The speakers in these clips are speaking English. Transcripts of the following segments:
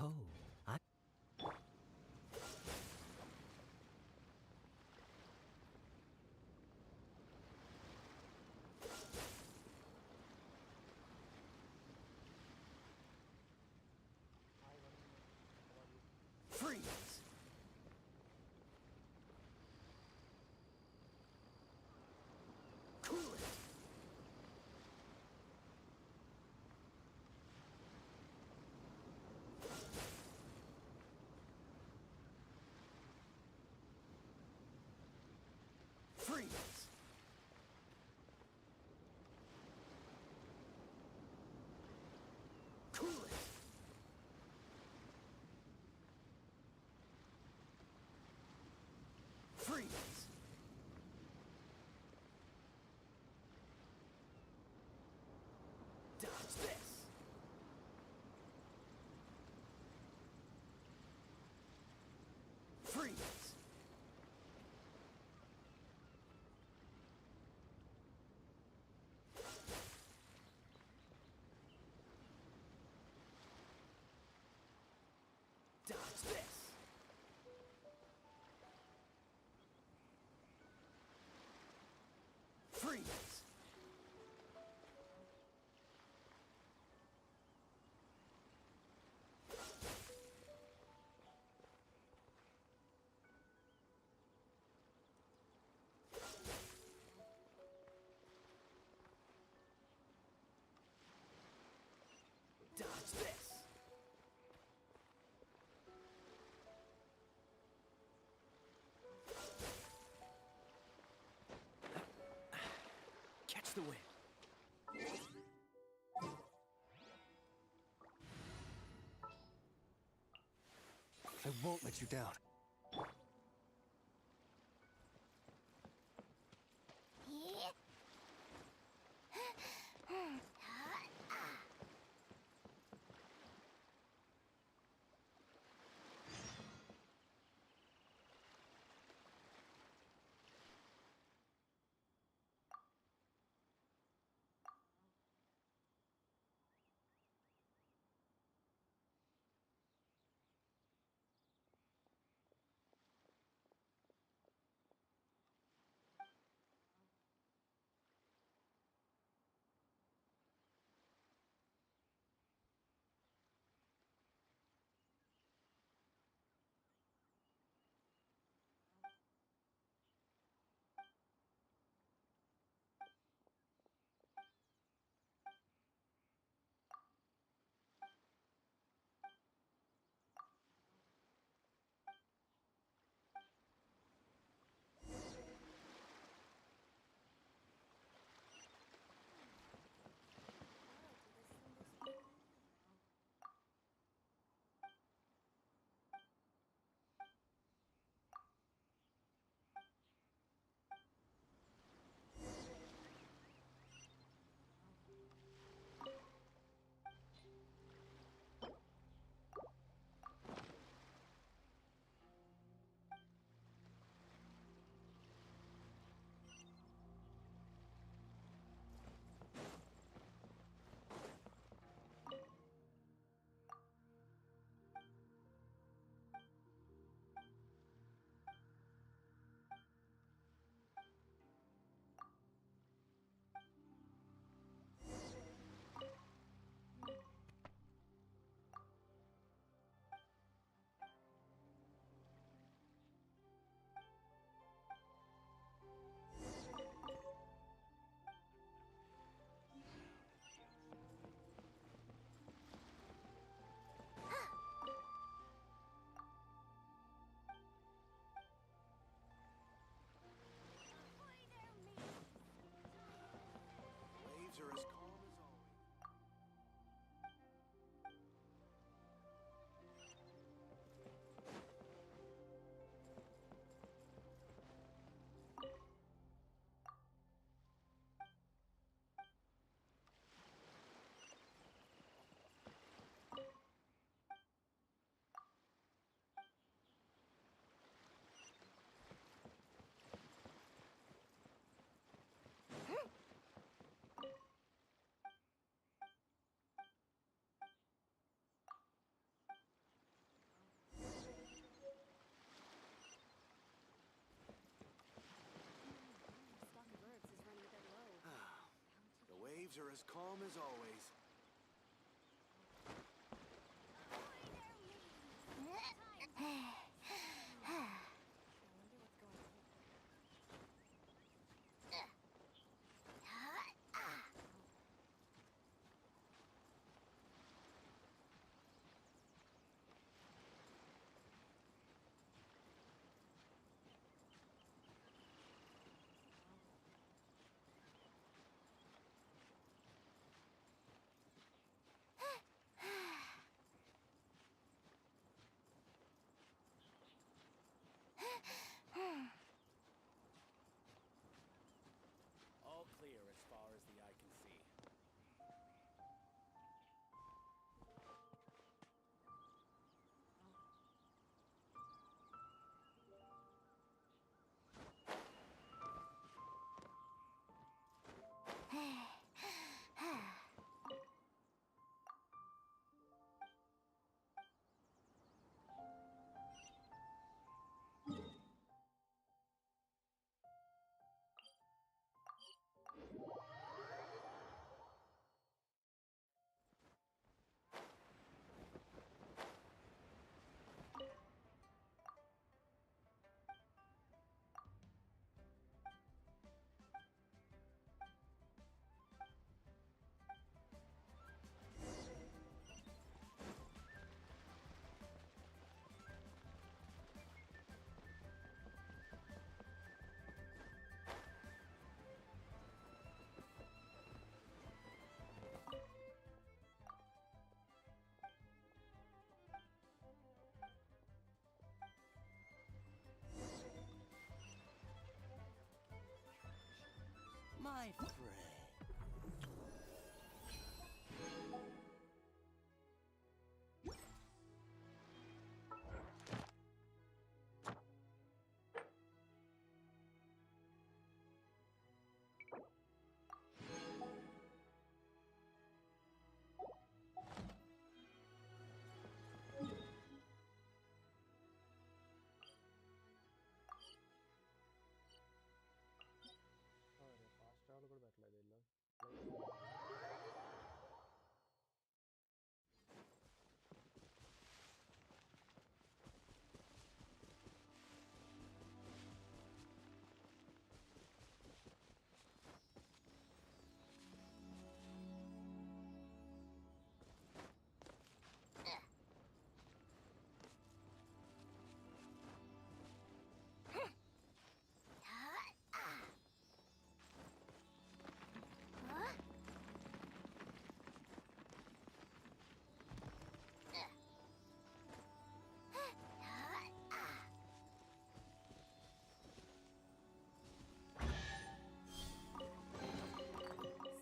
Oh, I... Freeze! Cool it! Freeze! Cool it! Freeze! Dodge this! Freeze! Dodge this! Freeze! Dodge this! Catch the wind. I won't let you down. waves are as calm as always. All clear as far as the eye can see. My friend. Fast travel కూడా పెట్టలేదు వీళ్ళు.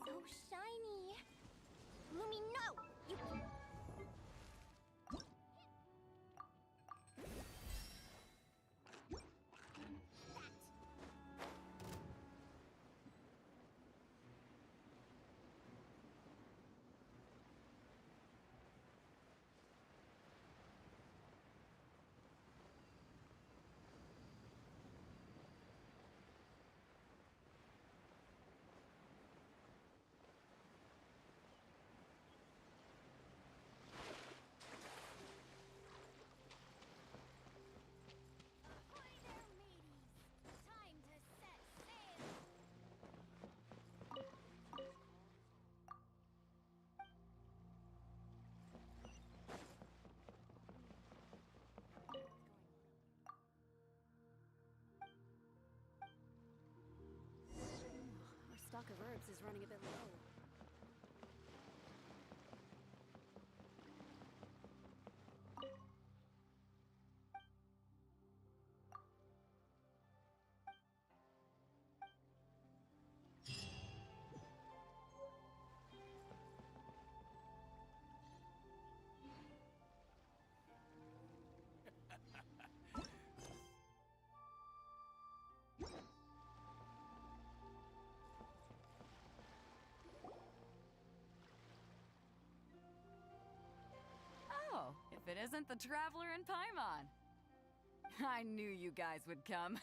So shiny. Lumi, no! You... Ahoy there, mateys! Time to set sail! Our stock of herbs is running a bit low. Oh, if it isn't the Traveler in Paimon. I knew you guys would come.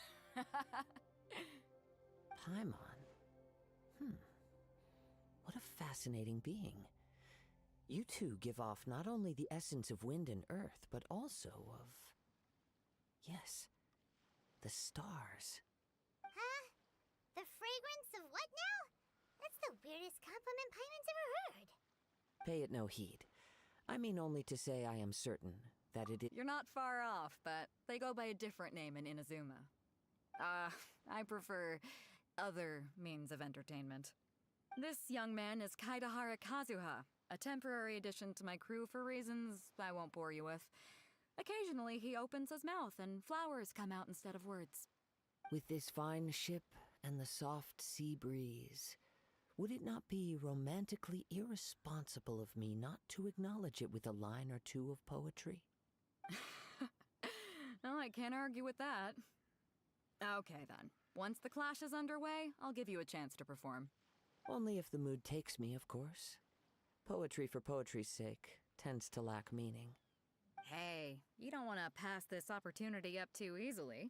Paimon? What a fascinating being. You two give off not only the essence of wind and earth, but also of... yes, the stars. Huh? The fragrance of what now? That's the weirdest compliment Paimon's ever heard. Pay it no heed. I mean only to say I am certain that it is... You're not far off, but they go by a different name in Inazuma. I prefer other means of entertainment. This young man is Kaidahara Kazuha, a temporary addition to my crew for reasons I won't bore you with. Occasionally he opens his mouth and flowers come out instead of words. With this fine ship and the soft sea breeze, would it not be romantically irresponsible of me not to acknowledge it with a line or two of poetry? Well, I can't argue with that. Okay then. Once the clash is underway, I'll give you a chance to perform. Only if the mood takes me, of course. Poetry for poetry's sake tends to lack meaning. Hey, you don't want to pass this opportunity up too easily,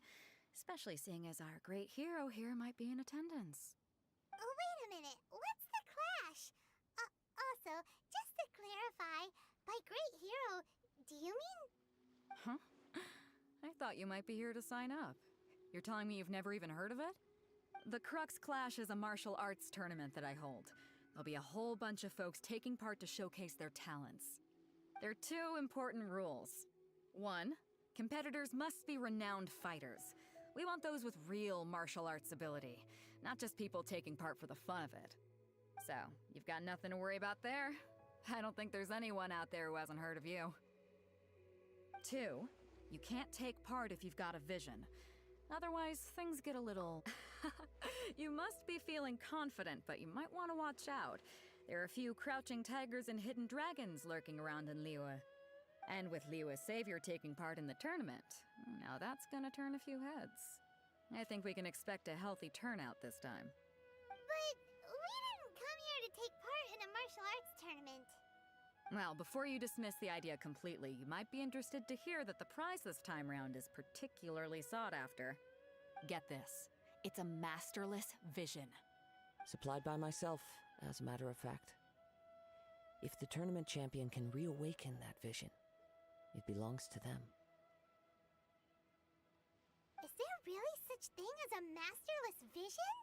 especially seeing as our great hero here might be in attendance. Oh, wait a minute. What's the clash? Also, just to clarify, by great hero, do you mean... Huh? I thought you might be here to sign up. You're telling me you've never even heard of it? The Crux Clash is a martial arts tournament that I hold. There'll be a whole bunch of folks taking part to showcase their talents. There are two important rules. One, competitors must be renowned fighters. We want those with real martial arts ability, not just people taking part for the fun of it. So, you've got nothing to worry about there. I don't think there's anyone out there who hasn't heard of you. Two, you can't take part if you've got a vision. Otherwise, things get a little... You must be feeling confident, but you might want to watch out. There are a few crouching tigers and hidden dragons lurking around in Liyue. And with Liyue's savior taking part in the tournament, now that's gonna turn a few heads. I think we can expect a healthy turnout this time. But we didn't come here to take part in a martial arts tournament. Well, before you dismiss the idea completely, you might be interested to hear that the prize this time round is particularly sought after. Get this. It's a masterless vision. Supplied by myself, as a matter of fact. If the tournament champion can reawaken that vision, it belongs to them. Is there really such thing as a masterless vision?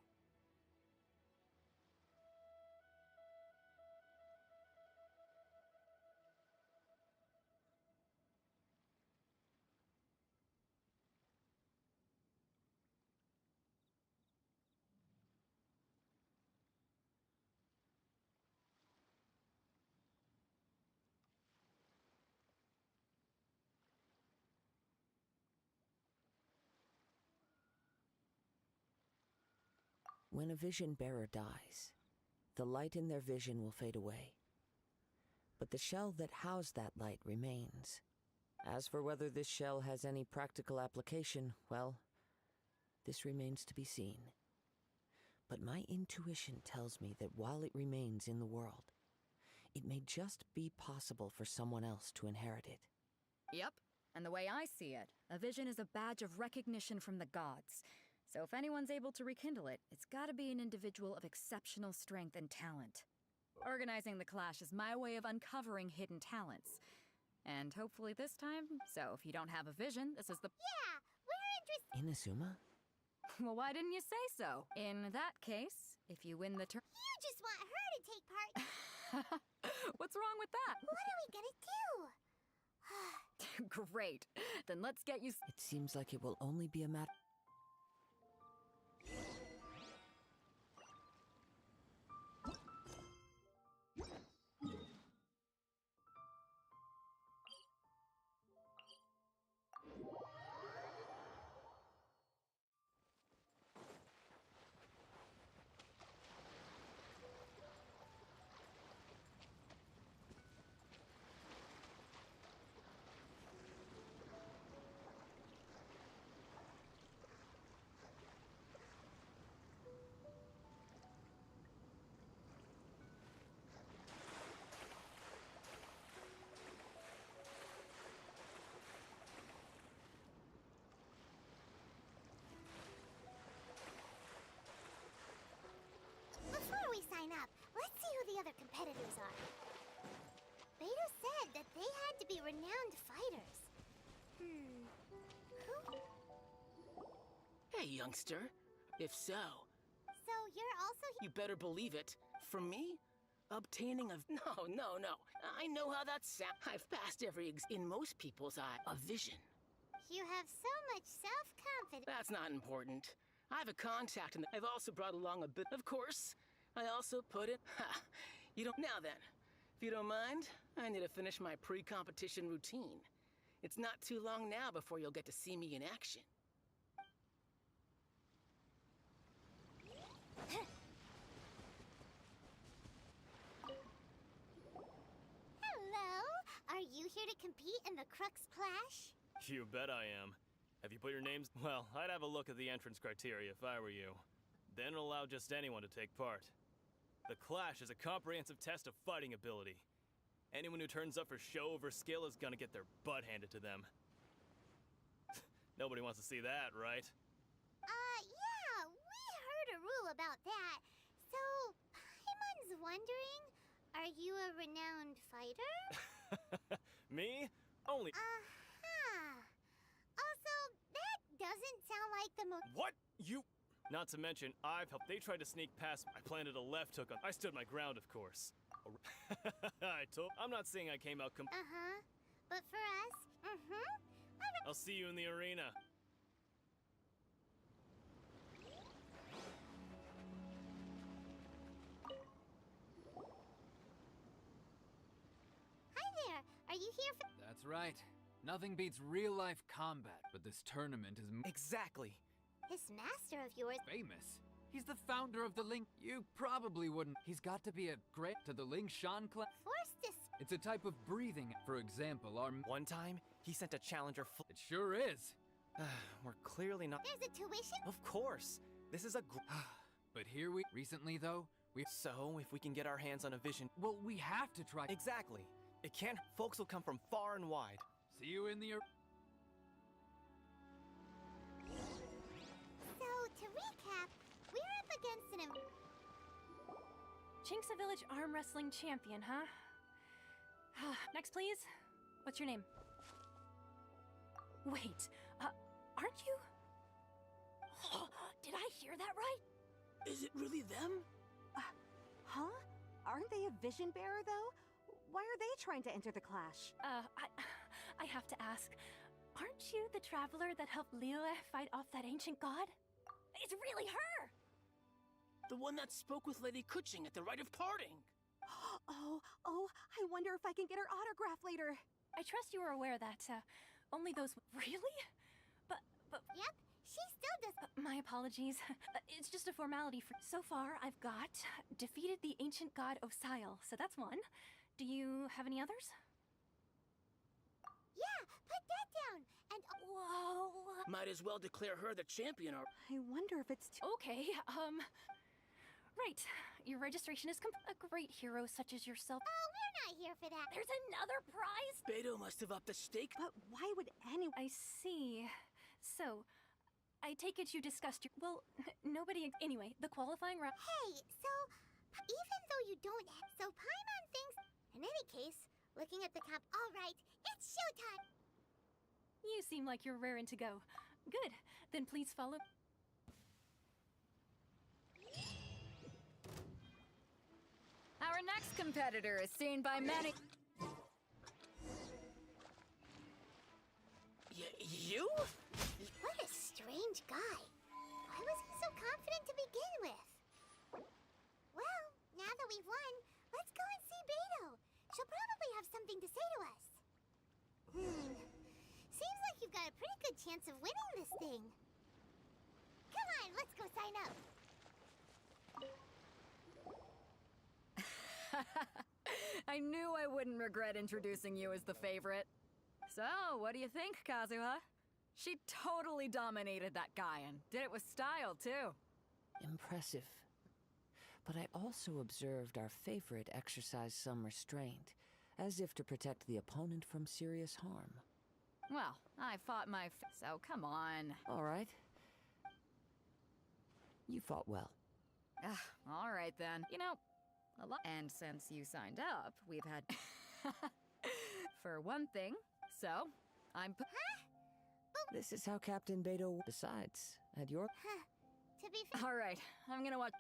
When a vision bearer dies, the light in their vision will fade away. But the shell that housed that light remains. As for whether this shell has any practical application, well, this remains to be seen. But my intuition tells me that while it remains in the world, it may just be possible for someone else to inherit it. Yep, and the way I see it, a vision is a badge of recognition from the gods. So if anyone's able to rekindle it, it's gotta be an individual of exceptional strength and talent. Organizing the clash is my way of uncovering hidden talents. And hopefully this time, so if you don't have a vision, this is the... Yeah, we're interested. Inazuma? Well, why didn't you say so? In that case, if you win the turn... You just want her to take part. What's wrong with that? What are we gonna do? Great. Then let's get you... It seems like it will only be a matter... competitors are. Beto said that they had to be renowned fighters. Who? Hey, youngster. If so, So you're also you better believe it. For me, obtaining a... No. I know how that sounds. I've passed in most people's eye, a vision. You have so much self-confidence. That's not important. I have a contact, and I've also brought along a bit. Of course, I also put it. You don't. Now then, if you don't mind, I need to finish my pre-competition routine. It's not too long now before you'll get to see me in action. Hello. Are you here to compete in the Crux Clash? You bet I am. Have you put your names? Well, I'd have a look at the entrance criteria if I were you. Then it'll allow just anyone to take part. The Clash is a comprehensive test of fighting ability. Anyone who turns up for show over skill is gonna get their butt handed to them. Nobody wants to see that, right? Yeah, we heard a rule about that. So, Paimon's wondering, are you a renowned fighter? Me? Only. Also, that doesn't sound like the most. What? You? Not to mention, I've helped. They tried to sneak past. I planted a left hook on. I stood my ground, of course. I'm not saying I came out But for us, I'll see you in the arena. Hi there. Are you here for? That's right. Nothing beats real-life combat, but this tournament is Exactly. This master of yours. famous. He's the founder of the Ling. You probably wouldn't. He's got to be a great to the Ling Shan class. Forced to. It's a type of breathing. For example, our... One time, he sent a challenger. It sure is. We're clearly not. There's a tuition. Of course. This is a. But here we... Recently, though, we... So, if we can get our hands on a vision. Well, we have to try... Exactly. It can't. Folks will come from far and wide. See you in the... So, to recap, we're up against an. Chinksa Village arm wrestling champion, huh? Next, please. What's your name? Wait, aren't you? Did I hear that right? Is it really them? Huh? Aren't they a vision bearer, though? Why are they trying to enter the clash? I have to ask, aren't you the traveler that helped Liyue fight off that ancient god? It's really her! The one that spoke with Lady Kuching at the rite of parting. Oh, I wonder if I can get her autograph later. I trust you are aware that, only those... Really? But... Yep, she still does. My apologies. It's just a formality for... So far, I've got defeated the ancient god Osile, so that's one. Do you have any others? Yeah, put that down. And Whoa. Might as well declare her the champion or... I wonder if it's too... Okay, right. Your registration is a great hero such as yourself. oh, we're not here for that. There's another prize? Beto must have upped the stake. But why would anyone... I see. So, I take it you discussed your... Well, nobody... Anyway, the qualifying round... Hey, so even though you don't, so Paimon thinks. In any case, looking at the comp. All right, it's showtime. You seem like you're raring to go. Good. Then please follow... Our next competitor is seen by many. You? What a strange guy. Why was he so confident to begin with? Well, now that we've won, let's go and see Beto. She'll probably have something to say to us. Seems like you've got a pretty good chance of winning this thing. Come on, let's go sign up. I knew I wouldn't regret introducing you as the favorite. So, what do you think, Kazuha? She totally dominated that guy and did it with style, too. Impressive. But I also observed our favorite exercise some restraint, as if to protect the opponent from serious harm. Well, I fought my so come on. All right. You fought well. All right then. You know, a lot. And since you signed up, we've had. For one thing, so I'm. This is how Captain Beto decides. At your. To be fair. All right, I'm gonna watch.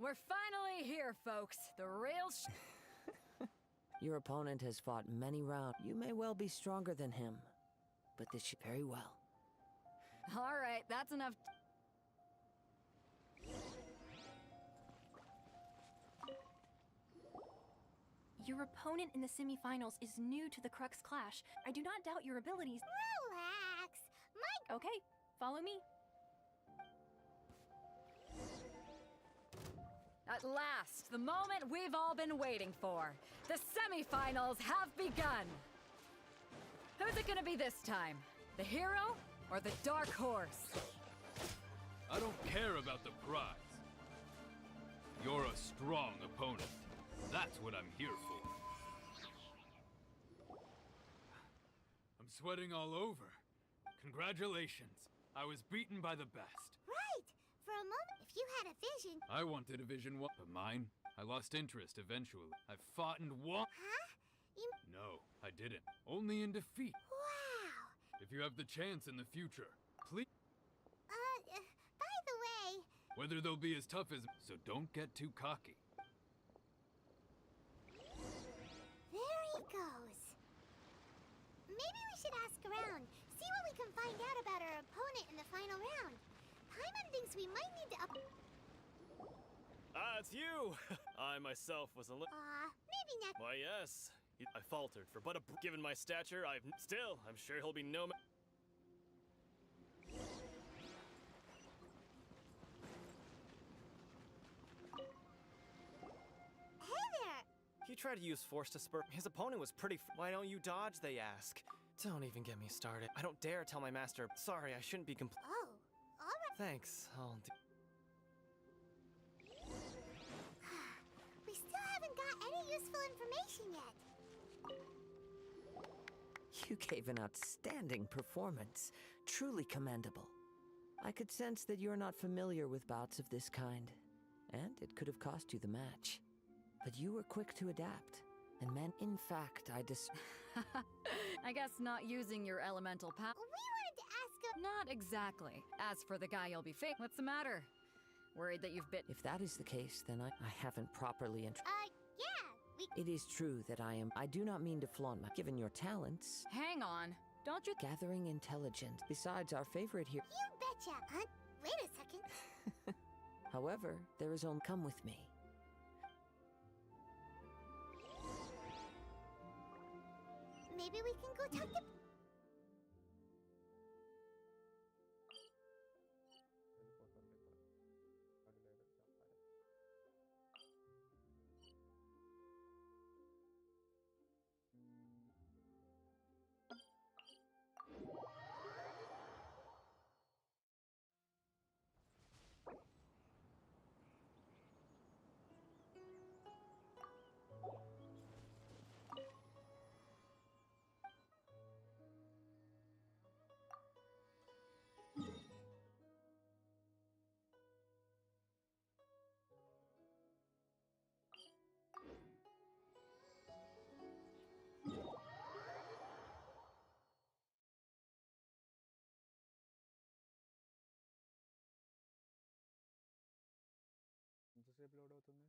We're finally here, folks. The real Your opponent has fought many rounds. You may well be stronger than him, but this should very well. All right, that's enough. Your opponent in the semifinals is new to the Crux Clash. I do not doubt your abilities. Relax. Okay, follow me. At last, the moment we've all been waiting for. The semifinals have begun. Who's it gonna be this time? The hero or the dark horse? I don't care about the prize. You're a strong opponent. That's what I'm here for. I'm sweating all over. Congratulations. I was beaten by the best. Right. For a moment, if you had a vision. I wanted a Vision 1, but mine, I lost interest eventually. I fought and won. Huh? No, I didn't. Only in defeat. Wow. If you have the chance in the future, please. By the way. Whether they'll be as tough as, so don't get too cocky. There he goes. Maybe we should ask around, see what we can find out about our opponent in the final round. Paimon thinks we might need to up. Ah, it's you! I myself was a little. Maybe next. Why, yes. I faltered for but given my stature, I'm sure he'll be no. Hey there! He tried to use force to spur. His opponent was pretty. Why don't you dodge? They ask. Don't even get me started. I don't dare tell my master. Sorry, I shouldn't be Oh, all right. Thanks. I'll do. We still haven't got any useful information yet. You gave an outstanding performance. Truly commendable. I could sense that you're not familiar with bouts of this kind, and it could have cost you the match. But you were quick to adapt, and in fact, I guess not using your elemental power. We wanted to ask a. Not exactly. As for the guy you'll be facing, what's the matter? Worried that you've bit. If that is the case, then I haven't properly Yeah, It is true that I do not mean to flaunt my. Given your talents. Hang on. Don't you. Gathering intelligence. Besides, our favorite here. You betcha. Wait a second. However, there is only. Come with me. Maybe we can go talk to. ఎంతసేపు load అవుతుంది?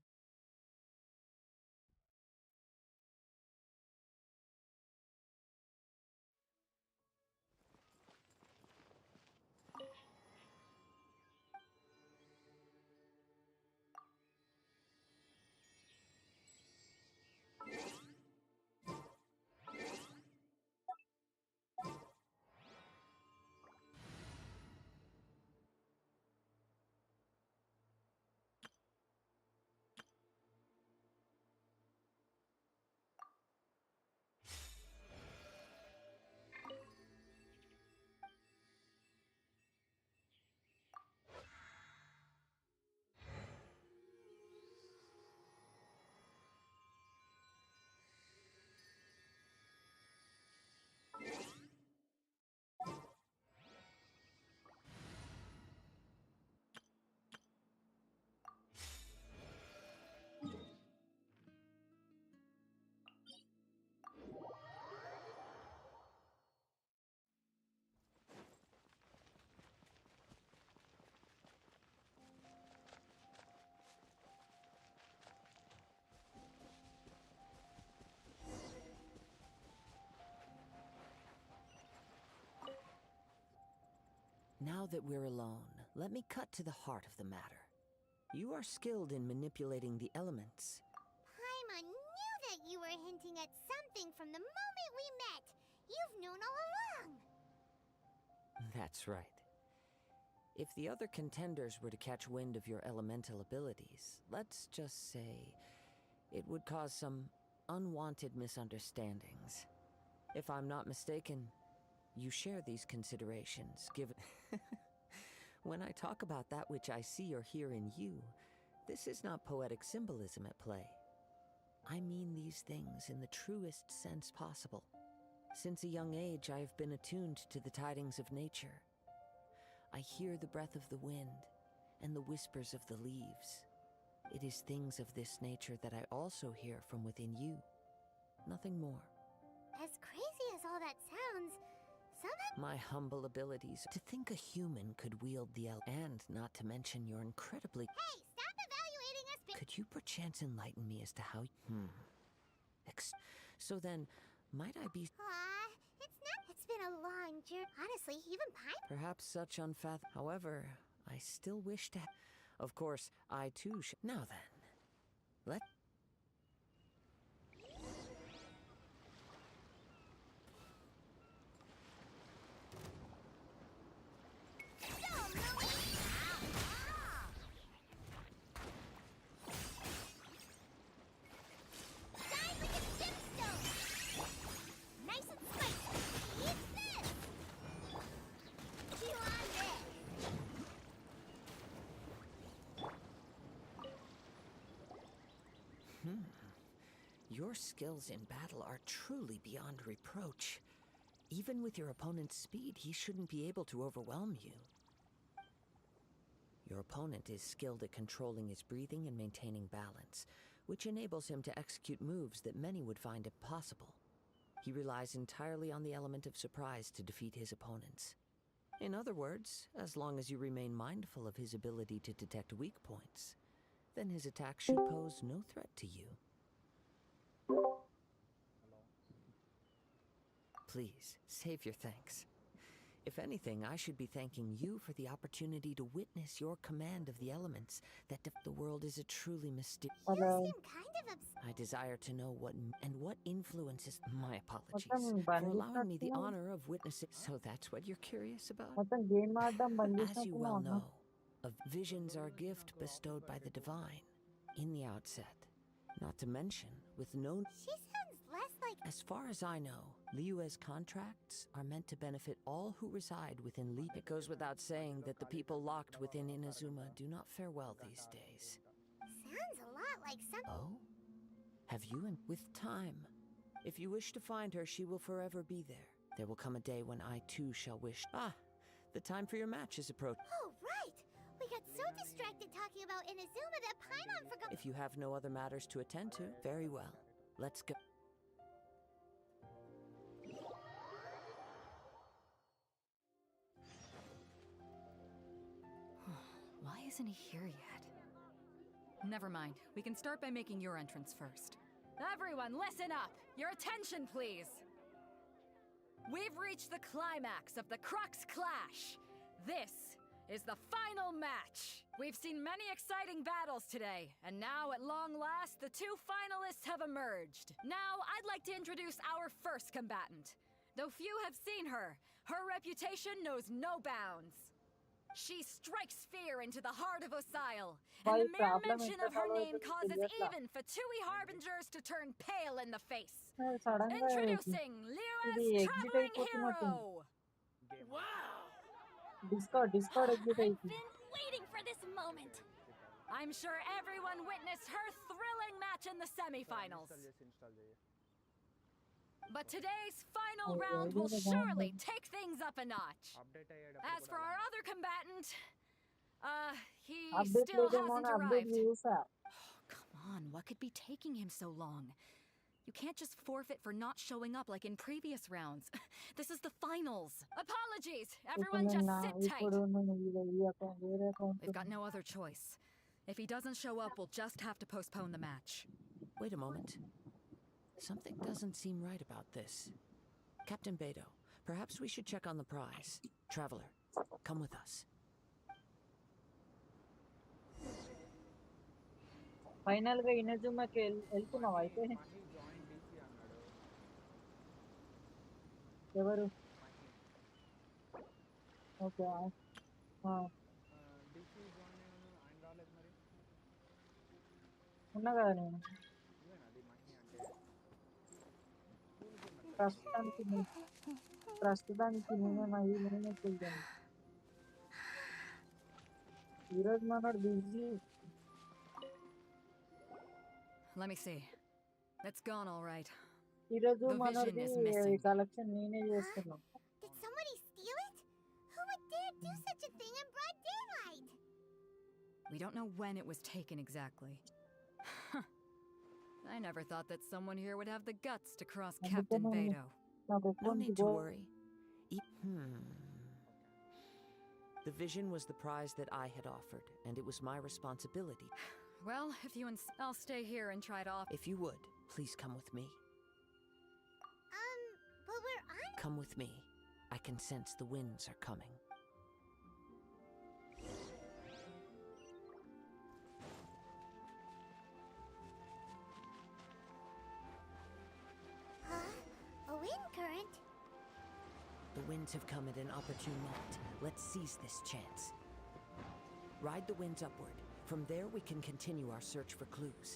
Now that we're alone, let me cut to the heart of the matter. You are skilled in manipulating the elements. Paimon knew that you were hinting at something from the moment we met. You've known all along. That's right. If the other contenders were to catch wind of your elemental abilities, let's just say it would cause some unwanted misunderstandings. If I'm not mistaken, you share these considerations, given... When I talk about that which I see or hear in you, this is not poetic symbolism at play. I mean these things in the truest sense possible. Since a young age, I have been attuned to the tidings of nature. I hear the breath of the wind and the whispers of the leaves. It is things of this nature that I also hear from within you. Nothing more. As crazy as all that sounds, somehow... My humble abilities to think a human could wield the and not to mention your incredibly... Hey, stop evaluating us! Could you perchance enlighten me as to how... So then, might I be... It's been a long journey. Honestly, even Perhaps such unfathom... However, I still wish to... Of course, I too Now then, let... Your skills in battle are truly beyond reproach. Even with your opponent's speed, he shouldn't be able to overwhelm you. Your opponent is skilled at controlling his breathing and maintaining balance, which enables him to execute moves that many would find impossible. He relies entirely on the element of surprise to defeat his opponents. In other words, as long as you remain mindful of his ability to detect weak points, then his attack should pose no threat to you. Please, save your thanks. If anything, I should be thanking you for the opportunity to witness your command of the elements that the world is a truly mysterious... You seem kind of I desire to know what influences... My apologies for allowing me the honor of witnessing... So that's what you're curious about? As you well know, visions are a gift bestowed by the divine in the outset. Not to mention, with no... She sounds less like... As far as I know, Liyue's contracts are meant to benefit all who reside within Liyue. It goes without saying that the people locked within Inazuma do not fare well these days. Sounds a lot like some... Oh? Have you with time? If you wish to find her, she will forever be there. There will come a day when I too shall wish... Ah! The time for your match is approaching. Oh, right! We got so distracted talking about Inazuma that Paimon forgot... If you have no other matters to attend to, very well. Let's go. Why isn't he here yet? Never mind. We can start by making your entrance first. Everyone, listen up! Your attention, please! We've reached the climax of the Crux Clash! This is the final match! We've seen many exciting battles today, and now, at long last, the two finalists have emerged. Now, I'd like to introduce our first combatant. Though few have seen her, her reputation knows no bounds. She strikes fear into the heart of Osile, and the mere mention of her name causes even Fatui Harbingers to turn pale in the face. Introducing Liyue's traveling hero! Wow! I've been waiting for this moment. I'm sure everyone witnessed her thrilling match in the semifinals. But today's final round will surely take things up a notch. As for our other combatant, he still hasn't arrived. Oh, come on, what could be taking him so long? You can't just forfeit for not showing up like in previous rounds. This is the finals. Apologies! Everyone just sit tight. We've got no other choice. If he doesn't show up, we'll just have to postpone the match. Wait a moment. Something doesn't seem right about this. Captain Beto, perhaps we should check on the prize. Traveler, Come with us. Final గా ఇనజుమాకి వెళ్తున్నావా అయితే? Mahi join DC అన్నాడు. ఎవరు? Mahi okay. DC join అయ్యాను, ఆయన రాలేదు మరి. ఉన్నా కదా నేను. నువ్వేనా అది మహి అంటే? ప్రస్తుతానికి నేనే మహి, నేనే చూద్దాను. ఈరోజు మనోడు busy. Let me see. That's gone all right. ఈరోజు The vision మనోడి is missing. Collection నేనే చేస్తున్నాం. Did somebody steal it? Who would dare do such a thing in broad daylight? We don't know when it was taken exactly. I never thought that someone here would have the guts to cross Captain Beto. No need to worry. The vision was the prize that I had offered, and it was my responsibility. Well, if you I'll stay here and try to If you would, please come with me. But we're on. Come with me. I can sense the winds are coming. Huh? A wind current? The winds have come at an opportune moment. Let's seize this chance. Ride the winds upward. From there, we can continue our search for clues.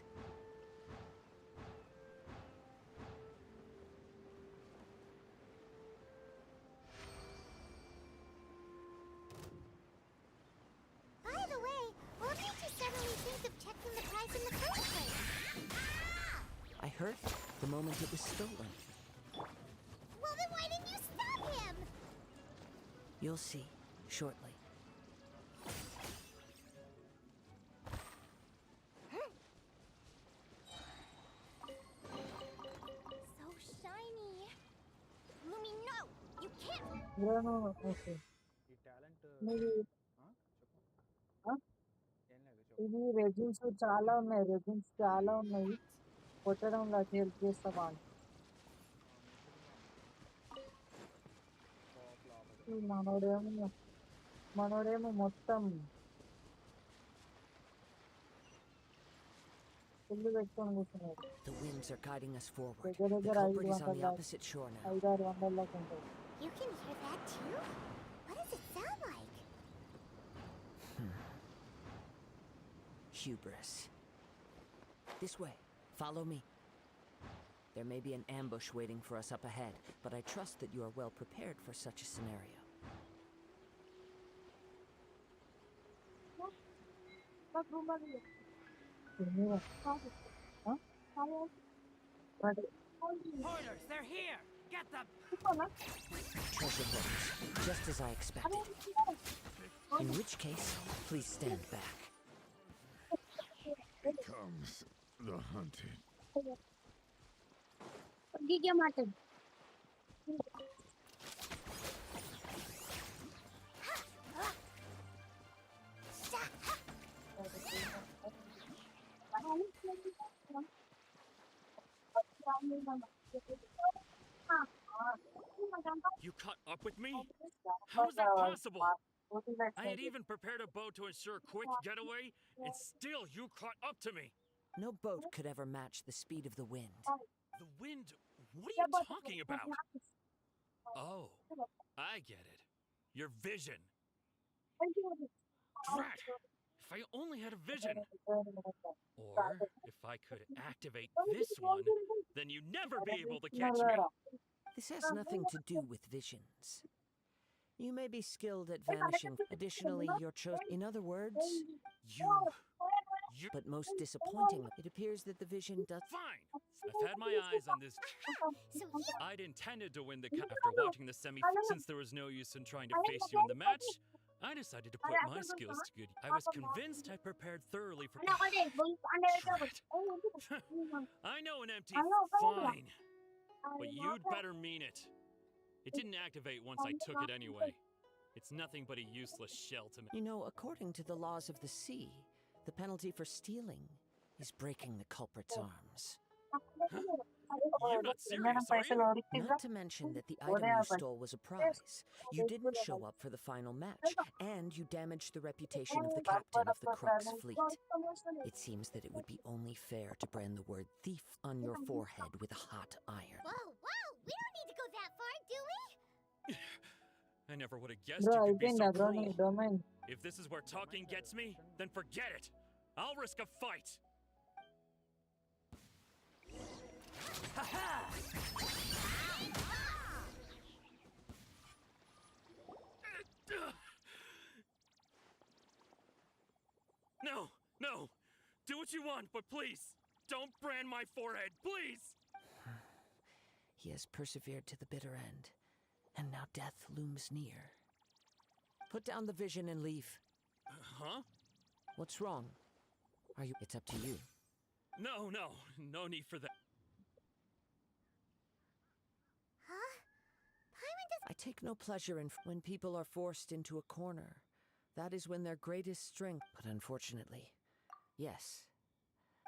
By the way, what made you suddenly think of checking the price in the first place? I heard it the moment it was stolen. Well, then why didn't you stop him? You'll see shortly. So shiny. Lumi, no! You can't! Okay. ఈ talent మీది చెప్పు. ఏం లేదు చెప్పు. ఇది resins చాలా ఉన్నాయి. కొట్టడంలో help చేస్తా బాగా. ఈ మనోడేమో మొత్తం ఫుల్ పెట్టుకొని కూర్చున్నాడు. The winds are guiding us forward. దగ్గర The దగ్గర culprit is on the 500 opposite shore now. 500-600 దాకా ఉంటుంది. You can hear that too? What does it sound like? Hubris. This way. Follow me. There may be an ambush waiting for us up ahead, but I trust that you are well prepared for such a scenario. Spoilers, they're here! Get them! Treasure hoards, just as I expected. In which case, please stand back. Here comes the hunted. You caught up with me? How is that possible? I had even prepared a boat to ensure a quick getaway, and still you caught up to me. No boat could ever match the speed of the wind. The wind? What are you talking about? Oh, I get it. Your vision. Drat! If I only had a vision. Or if I could activate this one, then you'd never be able to catch me. This has nothing to do with visions. You may be skilled at vanishing. Additionally, you're chosen. In other words, You. but most disappointing, it appears that the vision does. Fine! I've had my eyes on this. So you... I'd intended to win the cup after watching the semi. Since there was no use in trying to face you in the match, I decided to put my skills to good. I was convinced I prepared thoroughly for. I know an empty. Fine. But you'd better mean it. It didn't activate once I took it anyway. It's nothing but a useless shell to me. You know, according to the laws of the sea, the penalty for stealing is breaking the culprit's arms. Huh? You're not serious, are you? Not to mention that the item you stole was a prize. You didn't show up for the final match, and you damaged the reputation of the captain of the Crux fleet. It seems that it would be only fair to brand the word thief on your forehead with a hot iron. Whoa, we don't need to go that far, do we? I never would have guessed you could be so cruel. If this is where talking gets me, then forget it. I'll risk a fight. No, no. Do what you want, but please, don't brand my forehead, please! He has persevered to the bitter end, and now death looms near. Put down the vision and leave. Huh? What's wrong? Are you... It's up to you. No need for that. Huh? Paimon does... I take no pleasure in when people are forced into a corner. That is when their greatest strength... But unfortunately, yes.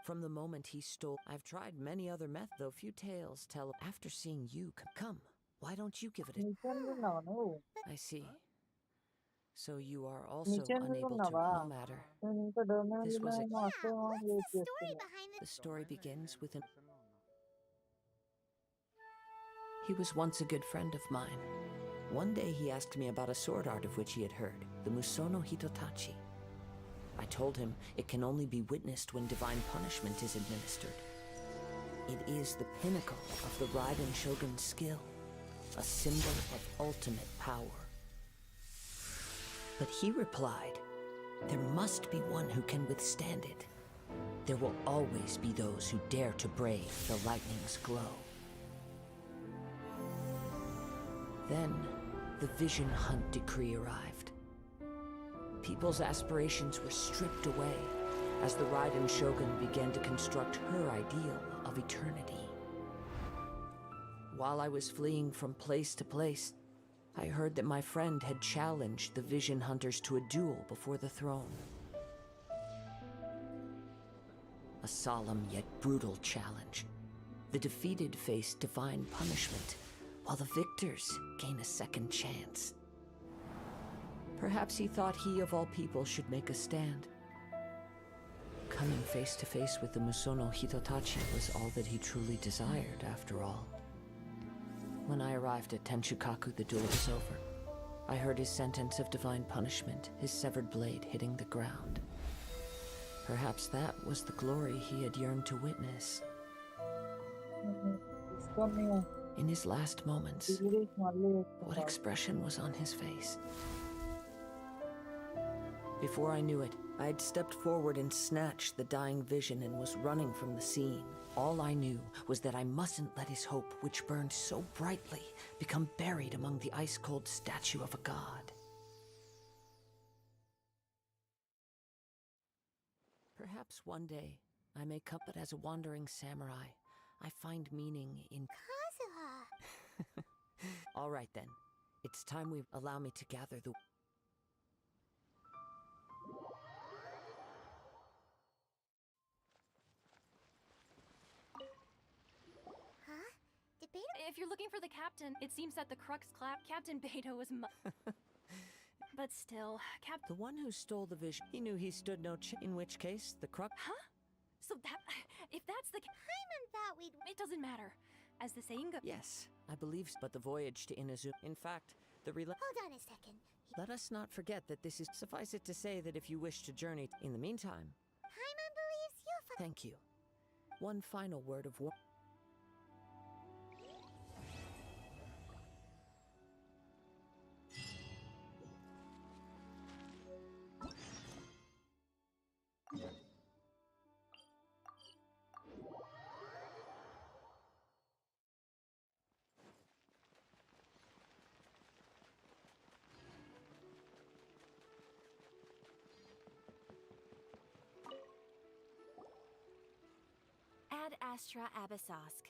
From the moment he stole... I've tried many other methods, though few tales tell... After seeing you... Come, why don't you give it a... I see. So you are also unable to... No matter. This was a... What's the story behind The story begins with an... He was once a good friend of mine. One day he asked me about a sword art of which he had heard, the Musono Hitotachi. I told him it can only be witnessed when divine punishment is administered. It is the pinnacle of the Raiden Shogun's skill, a symbol of ultimate power. But he replied, there must be one who can withstand it. There will always be those who dare to brave the lightning's glow. Then, the Vision Hunt decree arrived. People's aspirations were stripped away as the Raiden Shogun began to construct her ideal of eternity. While I was fleeing from place to place, I heard that my friend had challenged the Vision Hunters to a duel before the throne. A solemn yet brutal challenge. The defeated face divine punishment, while the victors gain a second chance. Perhaps he thought he of all people should make a stand. Coming face to face with the Musono Hitotachi was all that he truly desired, after all. When I arrived at Tenshukaku, the duel was over. I heard his sentence of divine punishment, his severed blade hitting the ground. Perhaps that was the glory he had yearned to witness. In his last moments, what expression was on his face? Before I knew it, I had stepped forward and snatched the dying vision and was running from the scene. All I knew was that I mustn't let his hope, which burned so brightly, become buried among the ice-cold statue of a god. Perhaps one day, I may come, but as a wandering samurai, I find meaning in... Kazuha! All right then. It's time we allow me to gather the... Huh? Did Beto... If you're looking for the captain, it seems that the Crux Captain Beto was But still, The one who stole the vision, he knew he stood no chance. In which case, the Crux... Huh? So that... If that's the... Paimon thought we'd... It doesn't matter. As the saying goes... Yes, I believe so. But the voyage to Inazuma... In fact, the Hold on a second. Let us not forget that this is... Suffice it to say that if you wish to journey... In the meantime... Paimon believes you'll... Thank you. One final word of warning. Ad Astra Abyssosk.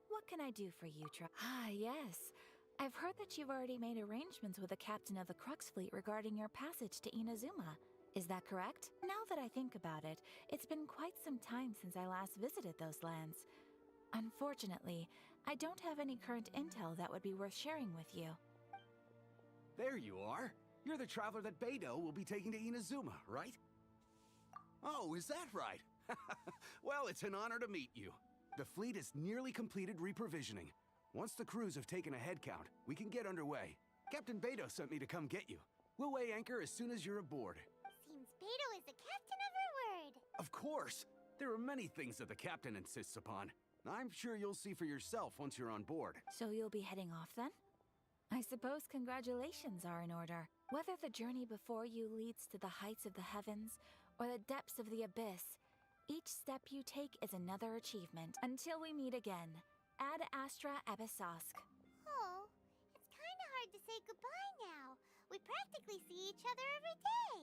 What can I do for you, Ah, yes. I've heard that you've already made arrangements with the captain of the Crux fleet regarding your passage to Inazuma. Is that correct? Now that I think about it, it's been quite some time since I last visited those lands. Unfortunately, I don't have any current intel that would be worth sharing with you. There you are. You're the traveler that Beidou will be taking to Inazuma, right? Oh, is that right? Well, it's an honor to meet you. The fleet has nearly completed reprovisioning. Once the crews have taken a head count, we can get underway. Captain Beidou sent me to come get you. We'll weigh anchor as soon as you're aboard. Seems Beidou is the captain of her word. Of course! There are many things that the captain insists upon. I'm sure you'll see for yourself once you're on board. So you'll be heading off then? I suppose congratulations are in order. Whether the journey before you leads to the heights of the heavens or the depths of the abyss, each step you take is another achievement. Until we meet again, Ad Astra Abyssosque. Oh, it's kind of hard to say goodbye now. We practically see each other every day.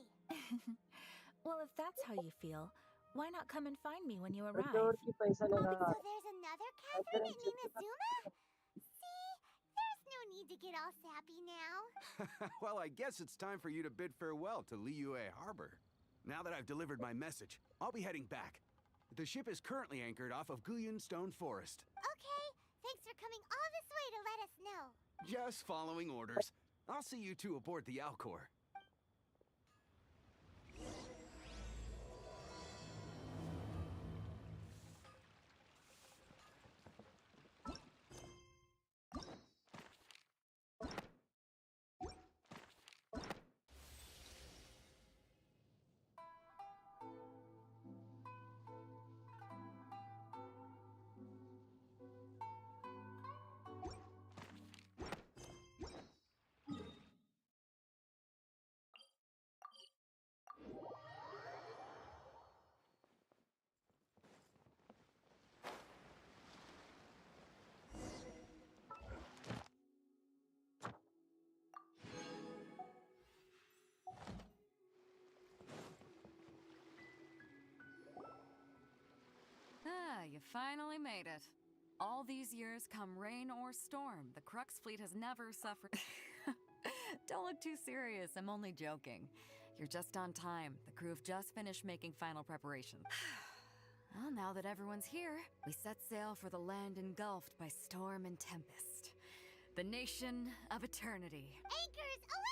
Well, if that's how you feel, why not come and find me when you arrive? Petrol की पैसा So लगा there's another Catherine in Inazuma? See? There's no need to get all sappy now. Well, I guess it's time for you to bid farewell to Liyue Harbor. Now that I've delivered my message, I'll be heading back. The ship is currently anchored off of Guyun Stone Forest. Okay, thanks for coming all this way to let us know. Just following orders. I'll see you two aboard the Alcor. You finally made it. All these years, come rain or storm, the Crux fleet has never suffered. Don't look too serious, I'm only joking. You're just on time. The crew have just finished making final preparations. Well, now that everyone's here, we set sail for the land engulfed by storm and tempest. The nation of eternity. Anchors away!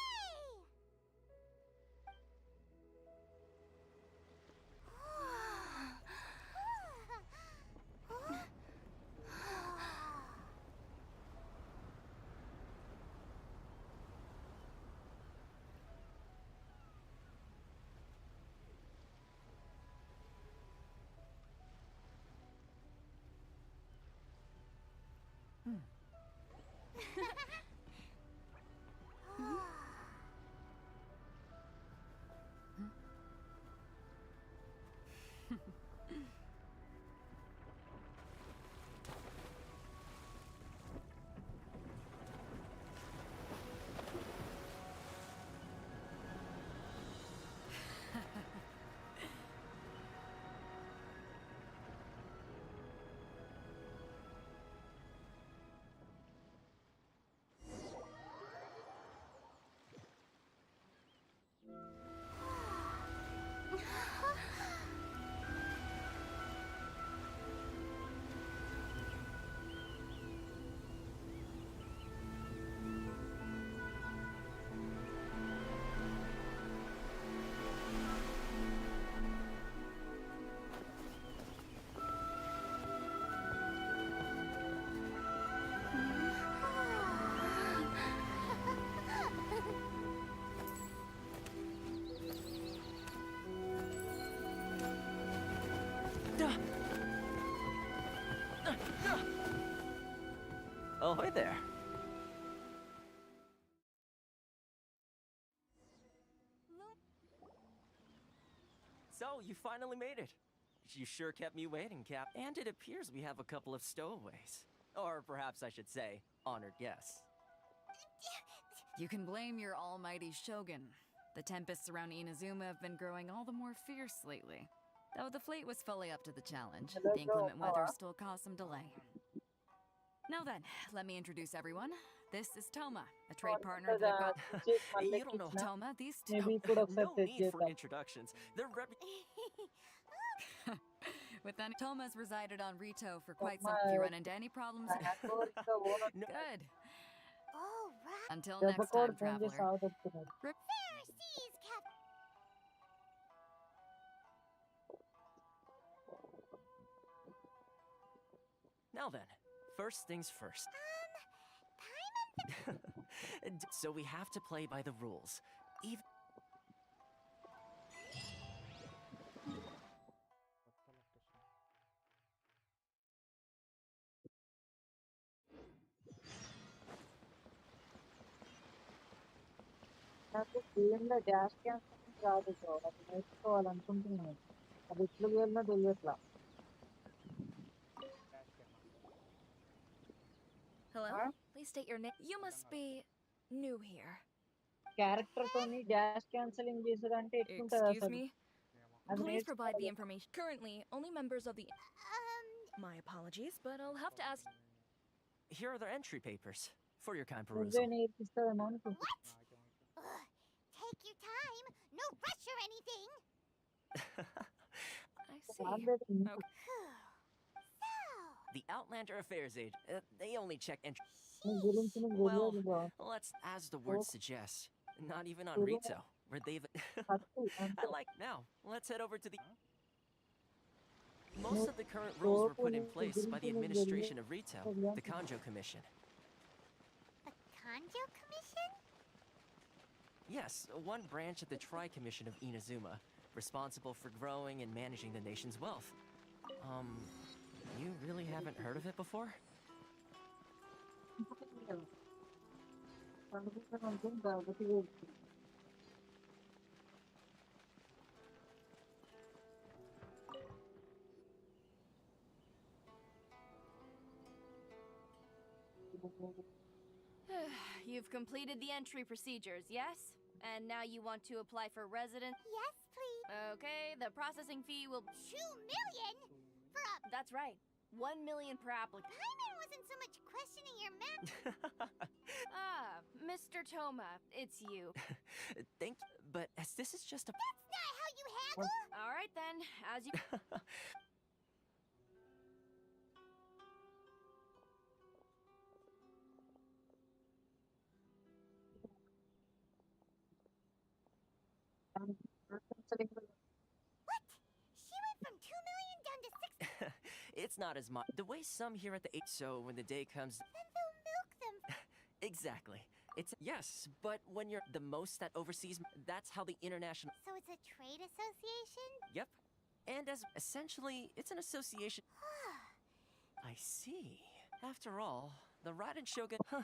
Oh, hi there. So, you finally made it. You sure kept me waiting, Cap. And it appears we have a couple of stowaways. Or perhaps I should say, honored guests. You can blame your almighty Shogun. The tempests around Inazuma have been growing all the more fierce lately. Though the fleet was fully up to the challenge, the inclement weather still caused some delay. Now then, let me introduce everyone. This is Toma, a trade partner that I've got. You don't know Toma, these two. Maybe you could No accept it, need for Jacob. introductions. They're With any Toma's resided on Rito for quite some. If you run into any problems, good. Oh, right. Until దెబ్బ next కూడా time, phone చేసి traveler. సాగుతున్నాడు. Fair seas, Cap. Now then, first things first. So we have to play by the rules. Even నాకు గేమ్లో dash cancel రాదు bro, అది నేర్చుకోవాలనుకుంటున్నాను. అది ఎట్లు గేమ్లో తెలియట్లా. Hello? Huh? Please state your name. You must be new here. Character తోని dash cancelling చేసుడంటే ఎట్లుంటది Excuse అసలు? me? అది Please provide the నేర్చుకోవాలి. information. Currently, only members of the. My apologies, but I'll have to ask. here are their entry papers for your kind నువ్వే perusal. నేర్పిస్తావేమో అనుకుంటున్నా. Ugh, take your time. No rush or anything. I see. రాలేదు నీకు. Okay. The Outlander Affairs Age, they only check entry. నీ గురించి నీకు Well, తెలియదు bro. let's, as the word Oh. suggests, not even on Really? Rito, where they've. First I like now. Let's head over to the. Most of the current rules were put in place by the administration of Rito, the Kanjo Commission. The Kanjo Commission? Yes, one branch of the Tri-Commission of Inazuma, responsible for growing and managing the nation's wealth. You really haven't heard of it before? You've completed the entry procedures, yes? And now you want to apply for residence? Yes, please. Okay, the processing fee will. 2 million? For a That's right. 1 million per applicant. Paimon wasn't so much questioning your math. Ah, Mr. Toma, it's you. Thank you, but as this is just a. That's not how you haggle. All right then, as you. What? She went from 2 million down to 6. It's not as much. The way some here at the 8, so when the day comes. Then they'll milk them. Exactly. It's. Yes, but when you're the most that oversees. That's how the international. So it's a trade association? Yep. And as. Essentially, it's an association. I see. After all, the Raiden Shogun. Huh.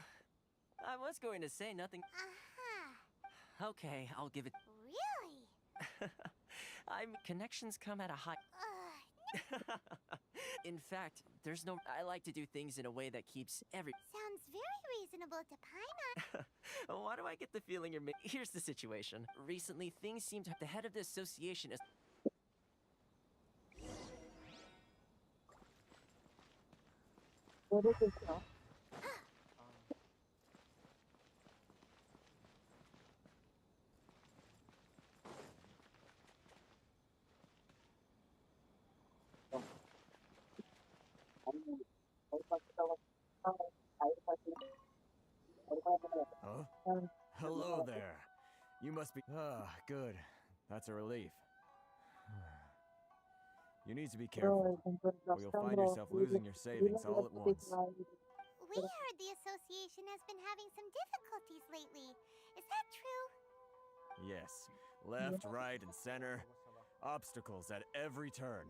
I was going to say nothing. Uh-huh. Okay, I'll give it. Really? Connections come at a high. In fact, there's no. I like to do things in a way that keeps every. Sounds very reasonable to Paimon. Why do I get the feeling you're Here's the situation. Recently, things seem to. The head of the association is. What is it now? Huh? Hello there. You must be. Ah, good. That's a relief. You need to be careful, or you'll find yourself losing your savings all at once. We heard the association has been having some difficulties lately. Is that true? Yes. Left, right, and center. Obstacles at every turn.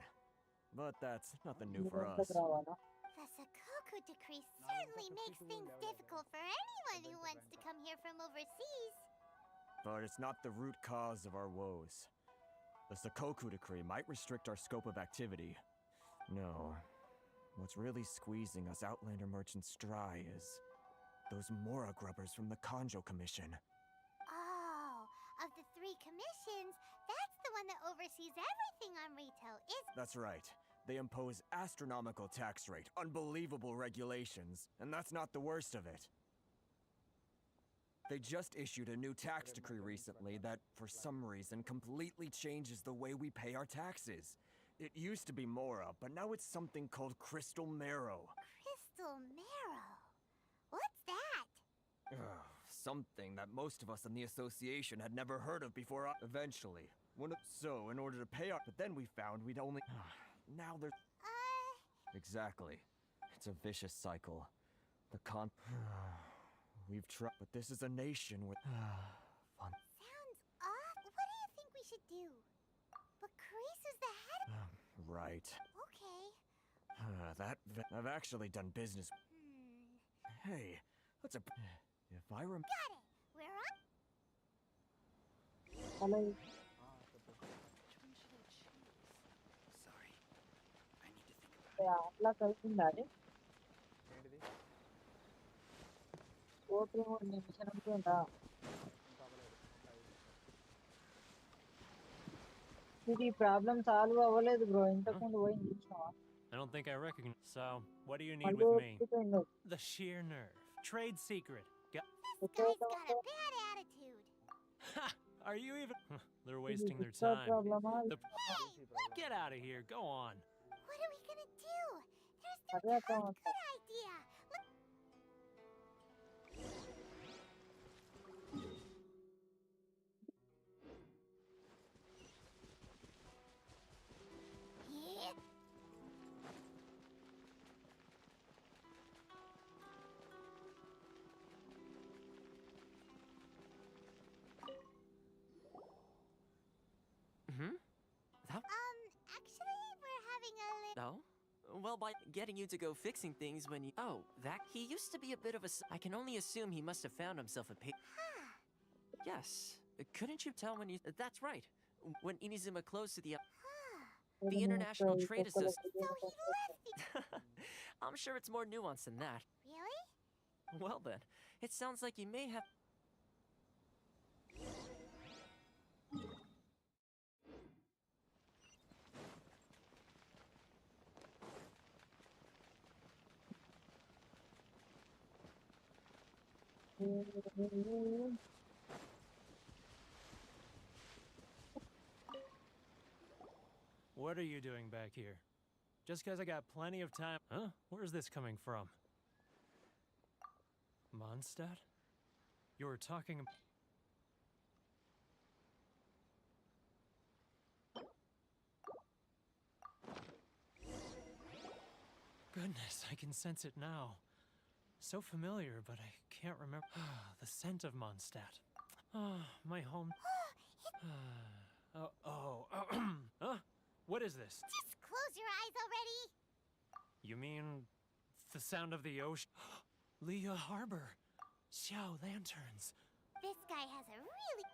But that's nothing new for us. The Sakoku decree certainly makes things difficult for anyone who wants to come here from overseas. But it's not the root cause of our woes. The Sakoku decree might restrict our scope of activity. No. What's really squeezing us Outlander merchants dry is those Mora grubbers from the Kanjo Commission. Oh, of the 3 commissions, that's the one that oversees everything on Rito, That's right. They impose astronomical tax rate, unbelievable regulations, and that's not the worst of it. They just issued a new tax decree recently that, for some reason, completely changes the way we pay our taxes. It used to be Mora, but now it's something called Crystal Marrow. Crystal marrow. What's that? Something that most of us in the association had never heard of before. Eventually. So, in order to pay our... But then we found we'd only... Now there's... Exactly. It's a vicious cycle. We've tried... But this is a nation with... Fun. Sounds off. What do you think we should do? But Chris is the head of... Right. Okay. I've actually done business... Hey, that's a... If I rem... Got it. We're on... Hello. Sorry. I need to think about it. అట్లా కలిసిందా అది ఏంటిది? Okay 3 నిమిషాలు అనుకుంటా ఇంకా అవ్వలేదు. ఇది problem solve అవ్వలేదు bro ఇంతకుముందు పోయింది చూసినావా I don't think I recognize. So, what do you need మళ్ళీ with me? ఒప్పుకుండు. The sheer nerve. Trade secret. This guy's got a bad attitude. Ha! Are you even? They're ఇది wasting their discount time. ప్రాబ్లమా Get out of here. Go on. What are we gonna do? There's no అదే అర్థం good idea. Look. Yeah. Actually, we're having a No? Well, by getting you to go fixing things when you... Oh, that... He used to be a bit of a... I can only assume he must have found himself a Yes. Couldn't you tell when you... That's right. When Inizuma closed to the International Trade Association... So he left it. I'm sure it's more nuanced than that. Really? Well then, it sounds like you may have... What are you doing back here? Just because I got plenty of time. Huh? Where's this coming from? Mondstadt? You were talking. Goodness, I can sense it now. So familiar, but I can't remember. The scent of Mondstadt. My home. Huh? What is this? Just close your eyes already. You mean the sound of the ocean? Leah Harbor. Xiao lanterns. This guy has a really...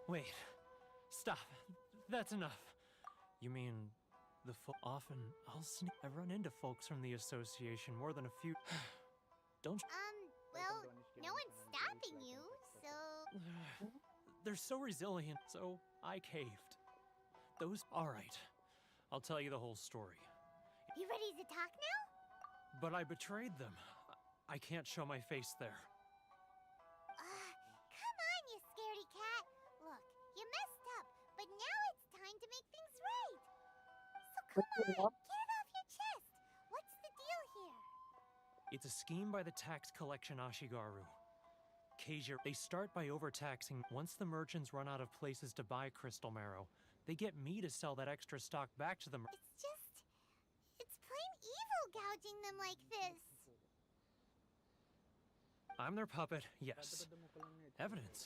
Wait. Stop. That's enough. You mean the often I'll sneak. I've run into folks from the association more than a few. Don't. Well, no one's stopping you, so... They're so resilient, so I caved. All right. I'll tell you the whole story. You ready to talk now? But I betrayed them. I can't show my face there. Come on, you scaredy cat. Look, you messed up, but now it's time to make things right. So come on, get it off your chest. What's the deal here? It's a scheme by the tax collection Ashigaru. Keijiro. They start by overtaxing. Once the merchants run out of places to buy crystal marrow, they get me to sell that extra stock back to them. It's plain evil gouging them like this. I'm their puppet, yes. Evidence?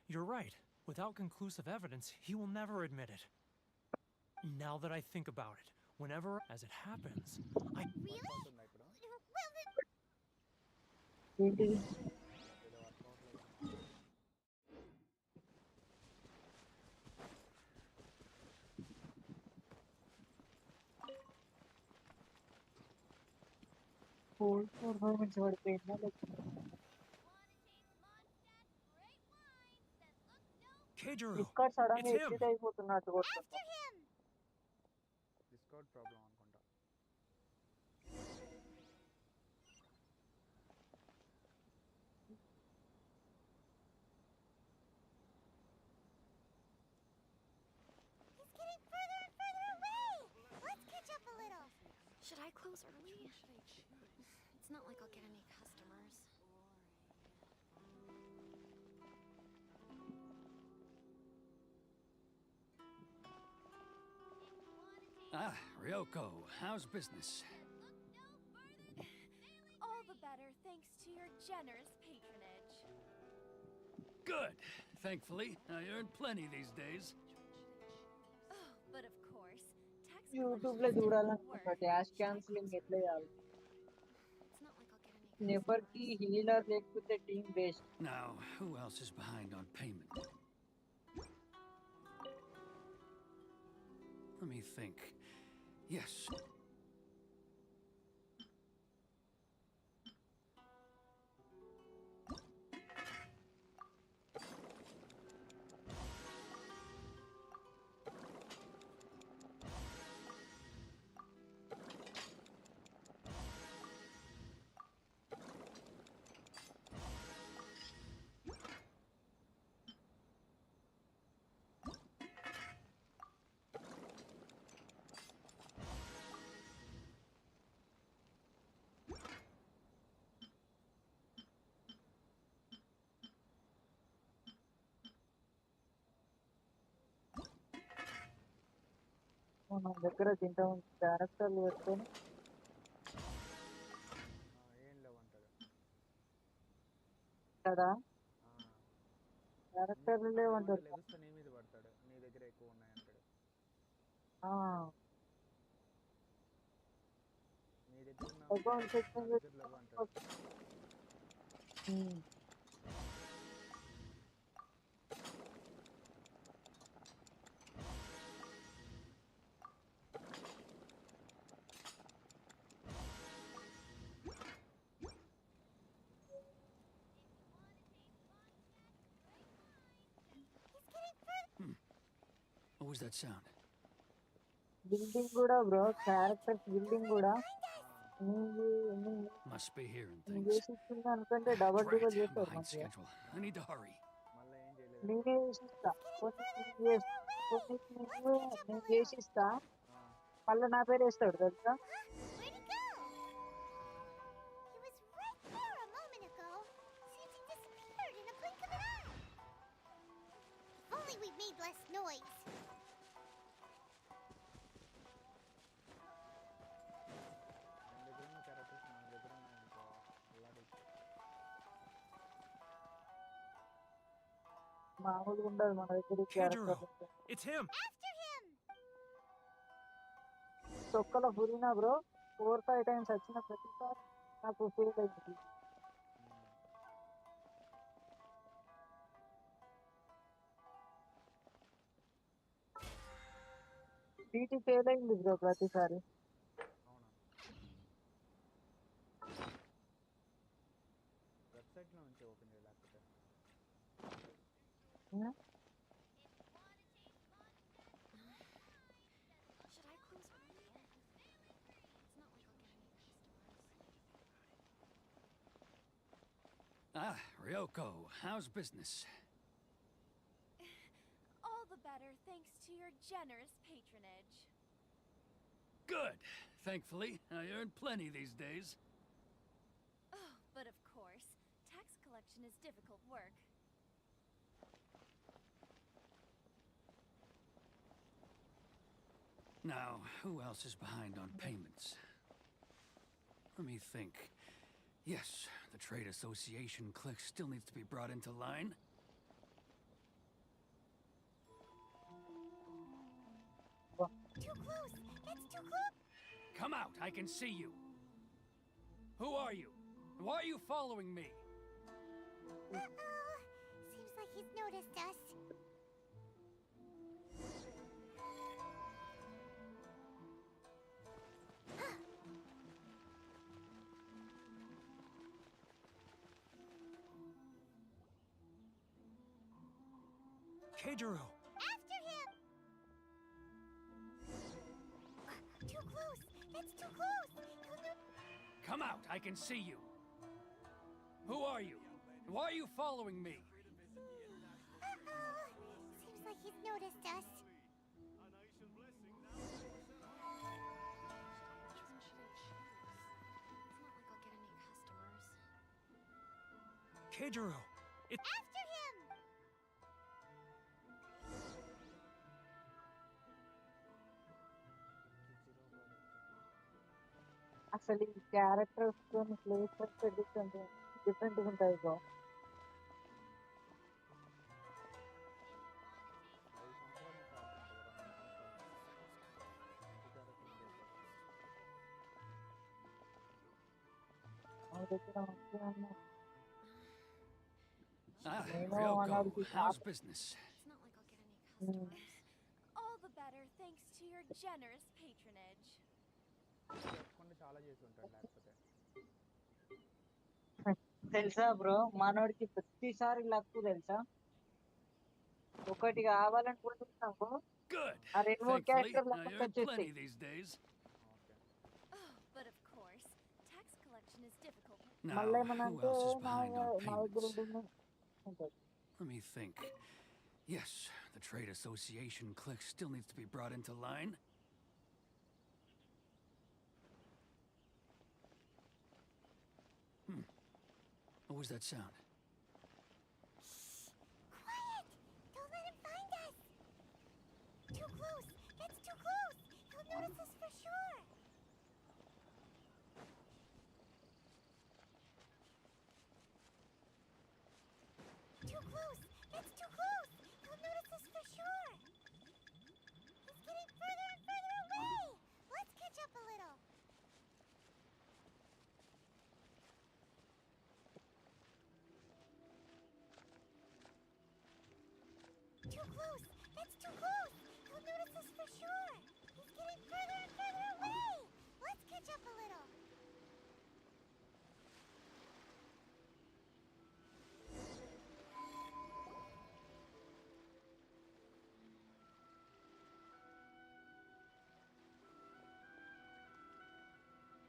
You're right. Without conclusive evidence, he will never admit it. Now that I think about it, whenever, as it happens, I... Really? ఏంటి performance పడిపోయిందా ఇక్కడ sudden గా exit అయిపోతున్నట్టు discount problem అనుకుంటా. Should I close early? It's not like I'll get any customers. Ah, Ryoko, how's business? All the better thanks to your generous patronage. Good. Thankfully, I earn plenty these days. Oh, but of course, tax YouTube లో చూడాలనుకుంటా dash cancelling ఎట్లా చేయాలి never కి healer లేకపోతే team based Now, who else is behind on payment? Let me think. Yes. మన దగ్గర తింటా క్యారెక్టర్లు పెట్టుకొని ఏం లేవంటాడు కదా క్యారెక్టర్లు లేవంటాడు లెగుస్తా నీ మీద పడతాడు నీ దగ్గర ఎక్కువ ఉన్నాయంటాడు నీ దగ్గర అకౌంట్ సెక్షన్ లేవంటాడు What was that sound? Building కూడా బ్రో క్యారెక్టర్స్ బిల్డింగ్ కూడా Must be hearing నేను things. చేసిస్తుంది అనుకుంటే డబల్ డిబల్ చేస్తారు Behind మంచిగా schedule. I need to hurry. నేనే చేసిస్తా కొన్ని నేను చేసిస్తా మళ్ళీ నా పేరు వేస్తాడు తెలుసా Only we made less noise. మామూలుగా ఉండదు మన దగ్గర క్యారెక్టర్ It's him. తొక్కల పురినా బ్రో 4-5 టైమ్స్ వచ్చిన ప్రతిసారి నాకు ఫెయిల్ అయింది డీటీ ఫెయిల్ అయింది బ్రో ప్రతిసారి వెబ్సైట్ లో నుంచి ఓపెన్ చేయలేకపోతే Should I close early? It's not like I'll get any customers. Ah, Ryoko, how's business? All the better thanks to your generous patronage. Good. Thankfully, I earn plenty these days. Oh, but of course, tax collection is difficult work. Now, who else is behind on payments? Let me think. Yes, the Trade Association clique still needs to be brought into line. Too close! That's too close! Come out, I can see you. Who are you? Why are you following me? Uh-oh. Seems like he's noticed us. Keijiro. After him! Too close! That's too close! Come out, I can see you. Who are you? Why are you following me? Uh-oh. Seems like he's noticed us. Keijiro! After him! అసలు ఈ characters places different ఉంటాయి bro. Ah, నేను Ryoko, అలాంటి how's business? It's not like I'll get any customers. All the better thanks to your generous patronage. కొన్ని చాలా చేసి ఉంటాడు లేకపోతే. తెలుసా బ్రో, మనోడికి ప్రతిసారి లక్కు తెలుసా. ఒకటి కావాలనుకుంటున్నాము, Good. ఆ రెండు మూడు Thankfully, క్యారెక్టర్లు you లక్ earn plenty వచ్చేస్తాయి. these days. Oh, but of course, tax collection is difficult. Now, మళ్ళీ who ఏమనంటే else is నా behind on నా దగ్గర payments? ఉంటుంది. Let me think. Yes, the Trade Association clique still needs to be brought into line. What was that sound? Quiet! Don't let him find us! Too close! That's too close! He'll notice us for sure! Too close! That's too close! He'll notice us for sure! He's getting further and further away! Let's catch up a little! Too close! That's too close! He'll notice us for sure! He's getting further and further away! Let's catch up a little!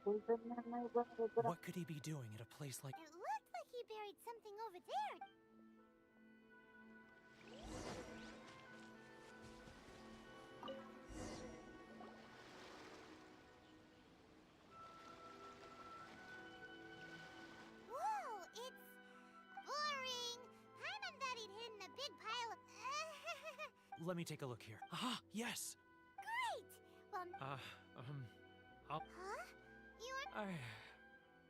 What could he be doing at a place like... It looked like he buried something over there. Whoa, it's boring. Paimon thought he'd hidden a big pile of... Let me take a look here. Ah, yes! Great! Well, I'll... huh? You were...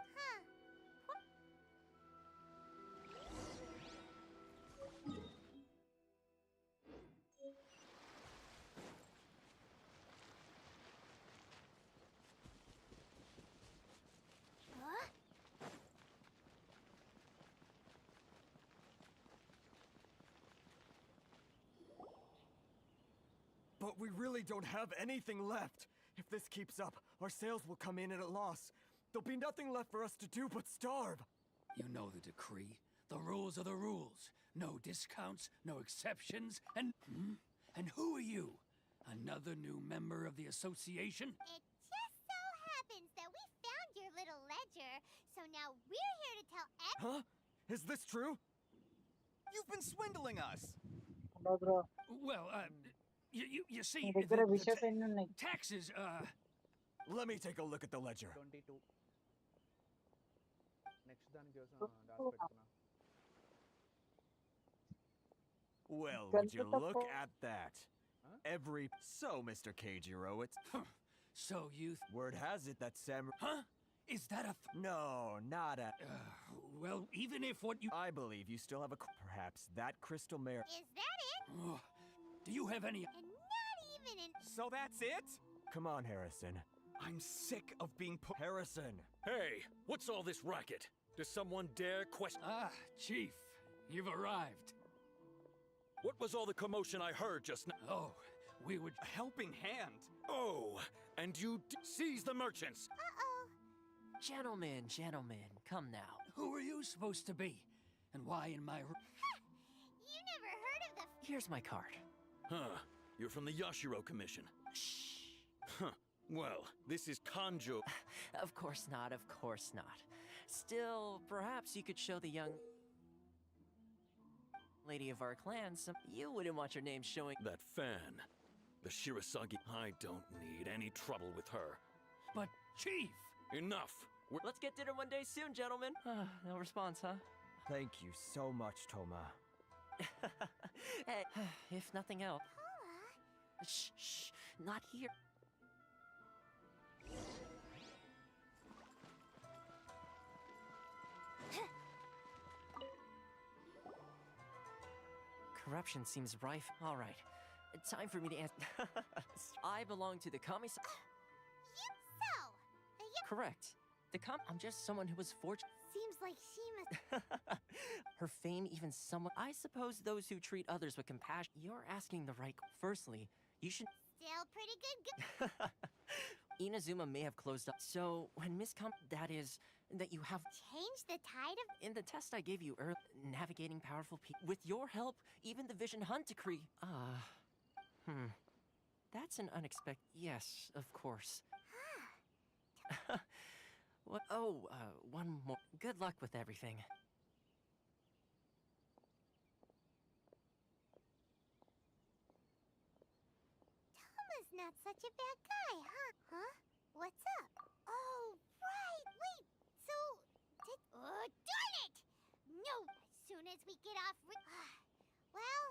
Huh. Huh? But we really don't have anything left. If this keeps up, our sales will come in at a loss. There'll be nothing left for us to do but starve. You know the decree. The rules are the rules. No discounts, no exceptions, and... And who are you? Another new member of the association? It just so happens that we found your little ledger, so now we're here to tell Huh? Is this true? You've been swindling us. Hello bro, Well, you see, నీ దగ్గర the bishop ఎన్ని ఉన్నాయి? taxes, Let me take a look at the ledger. 22. Next దానికోసం దాచిపెట్టుకున్నా. Well, would you look at that? Every... So, Mr. Keijiro, it's... So you... Word has it that Sam... Huh? Is that a... No, not a... well, even if what you... I believe you still have a... Perhaps that crystal mare... Is that it? Oh, do you have any... And not even an... So that's it? Come on, Harrison. I'm sick of being Harrison! Hey, what's all this racket? Does someone dare question... Ah, Chief, you've arrived. What was all the commotion I heard just now? Oh, we would... A helping hand. Oh, and you seize the merchants! Uh-oh. Gentlemen, come now. Who are you supposed to be? And why in my... You never heard of the... Here's my card. Huh, you're from the Yashiro Commission. Shh. Huh, well, this is Kanjo... Of course not. Still, perhaps you could show the young... lady of our clan some... You wouldn't want your name showing... That fan. The Shirasagi... I don't need any trouble with her. But, Chief! Enough! Let's get dinner one day soon, gentlemen. No response, huh? Thank you so much, Toma. Hey, if nothing else. Shh, shh, not here. Corruption seems rife. All right, time for me to answer. I belong to the commissar. Correct. I'm just someone who was fortunate. Seems like she must. Her fame even somewhat. I suppose those who treat others with compassion. You're asking the right. Firstly, you should. Still pretty good. Inazuma may have closed up. So when that is that you have Change the tide of. in the test I gave you earlier, navigating powerful people. With your help, even the Vision Hunt decree. That's an unexpected. Yes, of course. What? Oh, one more. Good luck with everything. Toma's not such a bad guy, huh? Huh? What's up? Oh, right. Wait. So, oh, darn it! No. As soon as we get off. Well.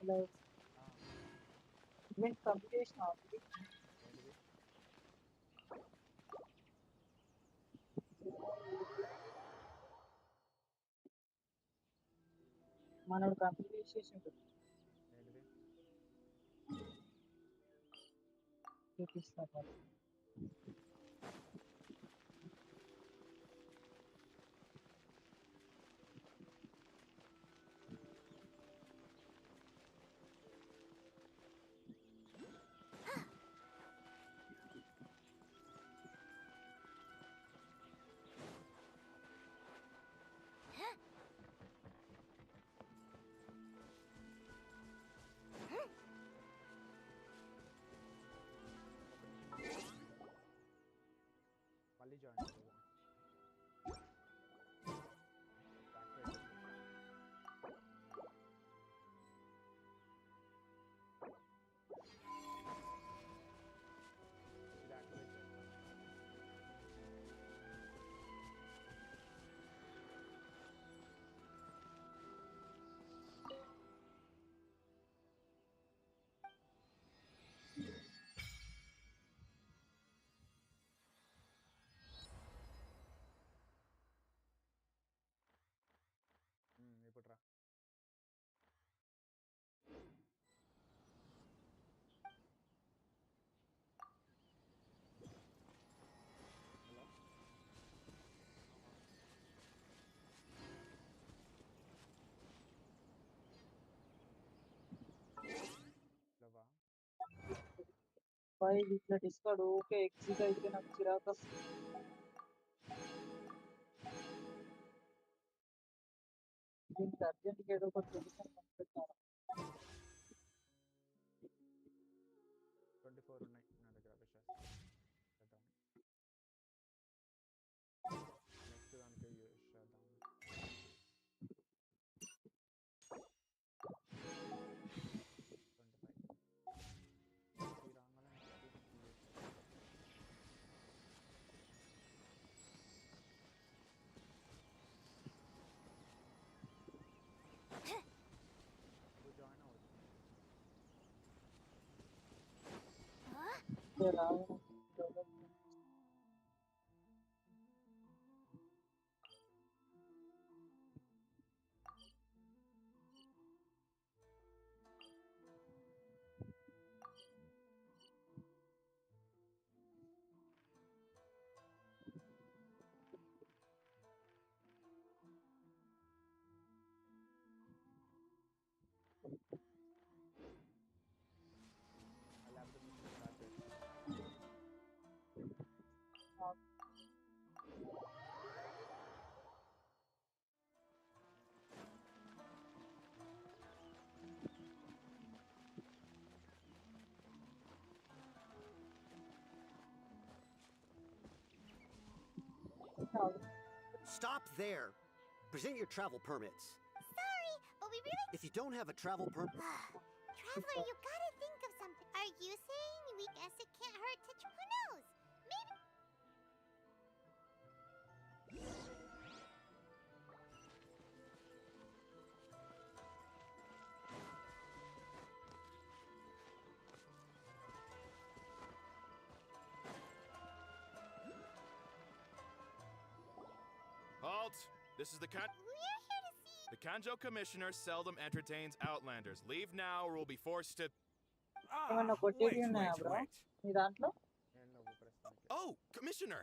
Like, event computation already. మనోడు complete చేసేసిండు చూపిస్తా మరి. మళ్ళీ join అవుతుంది. ఇప్పుడు రా. Bye ఇట్లా discard okay exit అయితే నాకు చిరాకు వస్తుంది. దీనికి అర్జెంట్గా ఏదో ఒకటి సొల్యూషన్ కనిపెట్టాలి. 24 ఉన్నాయి నా దగ్గర విషయాలు చేద్దాం. నెక్స్ట్ దానికి యూజ్ చేద్దాం. రావడం Stop there. Present your travel permits. Sorry, but we really... If you don't have a travel permit... Traveler, you gotta think of something. Are you saying we guess it can't hurt to... Who knows? Maybe... Halt! This is the We're here to see... The Kanjo Commissioner seldom entertains Outlanders. Leave now or we'll be forced to... ఏమన్నా కొట్టేది ఉన్నాయా bro మీ దాంట్లో Oh, Commissioner!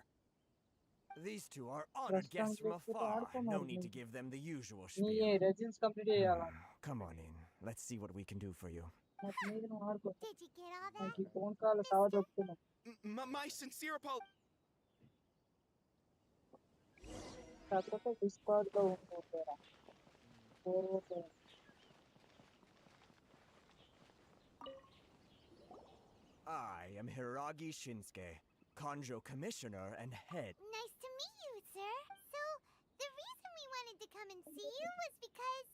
These two are honored guests from afar. No need to give them the usual నీ spiel. Resins complete చేయాలా Come on in. Let's see what we can do for you. నాకు మీద నువ్వు ఆడుకో Did you get all that? నాకు ఈ phone call సావ చెప్తున్నా My sincere apology. కాకపోతే డిస్కార్డ్ లో ఉంటారా 407 I am Hiragi Shinsuke, Kanjo Commissioner and Head. Nice to meet you, sir. So, the reason we wanted to come and see you was because...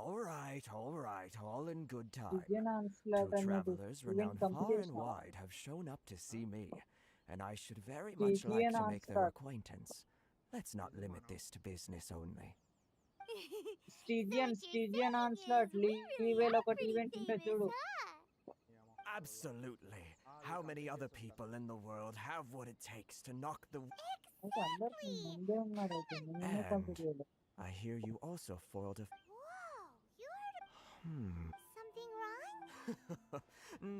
All right, all in good time. Indian onslaught Two అనేది travelers event renowned far complete and చేసినావా wide have shown up to see me, and I should very much like Indian to make their onslaught. acquaintance. Let's not limit this to business only. స్టీజియన్ ఆన్స్లాట్ లీవేల్ ఒకటి event ఉంటే చూడు Absolutely. How many other people in the world have what it takes to knock the... అయితే అందరికి ముందే ఉన్నాడు అయితే నేనే కంప్లీట్ చేయలేదు I hear you also foiled a... Whoa, you heard something wrong?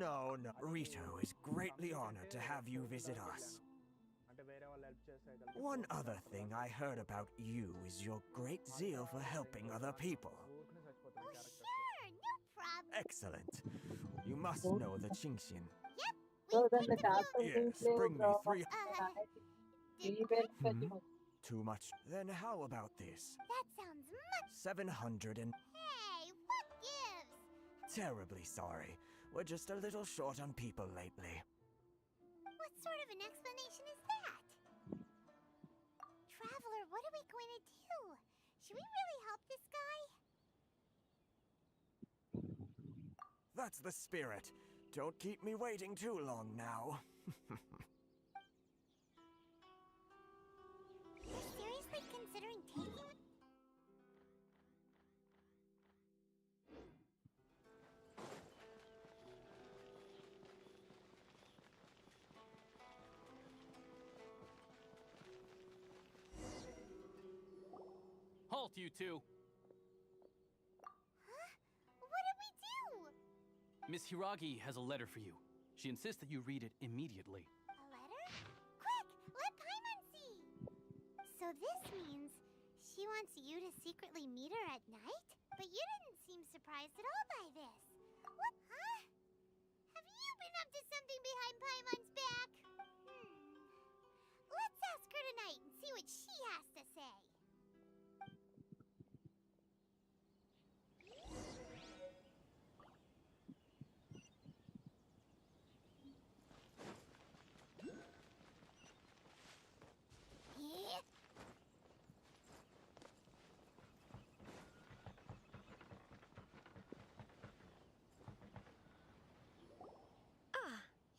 No. Rito is greatly honored to have you visit us. అంటే వేరే వాళ్ళు హెల్ప్ చేస్తే కలిపి One other thing I heard about you is your great zeal for helping other people. ఊరికనే చచ్చిపోతుంది Oh, character sure, no problem. Excellent. You must know the Chingshin. Yep, so దాంట్లో character Yes, bring me 3... లీవేల్ పెట్టిన Too much. Then how about this? that sounds much... 700 and... Hey, what gives? Terribly sorry. We're just a little short on people lately. What sort of an explanation is that? Traveler, what are we going to do? Should we really help this guy? That's the spirit. Don't keep me waiting too long now. You're seriously considering taking... Halt, you two! Huh? What did we do? Miss Hiragi has a letter for you. She insists that you read it immediately. A letter? Quick, let Paimon see! So this means she wants you to secretly meet her at night? But you didn't seem surprised at all by this. What? Huh? Have you been up to something behind Paimon's back? Let's ask her tonight and see what she has to say. Yeah.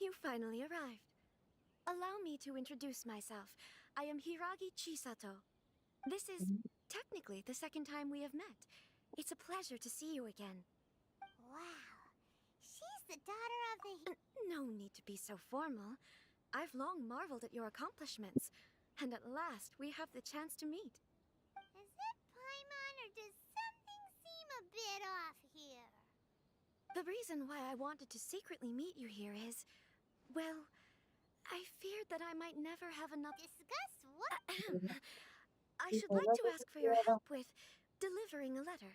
You finally arrived. Allow me to introduce myself. I am Hiragi Chisato. This is technically the second time we have met. It's a pleasure to see you again. Wow. She's the daughter of the... No need to be so formal. I've long marveled at your accomplishments. And at last, we have the chance to meet. Is it Paimon or does something seem a bit off here? The reason why I wanted to secretly meet you here is... Well, I feared that I might never have enough... Discuss what? I should like to ask for your help with delivering a letter.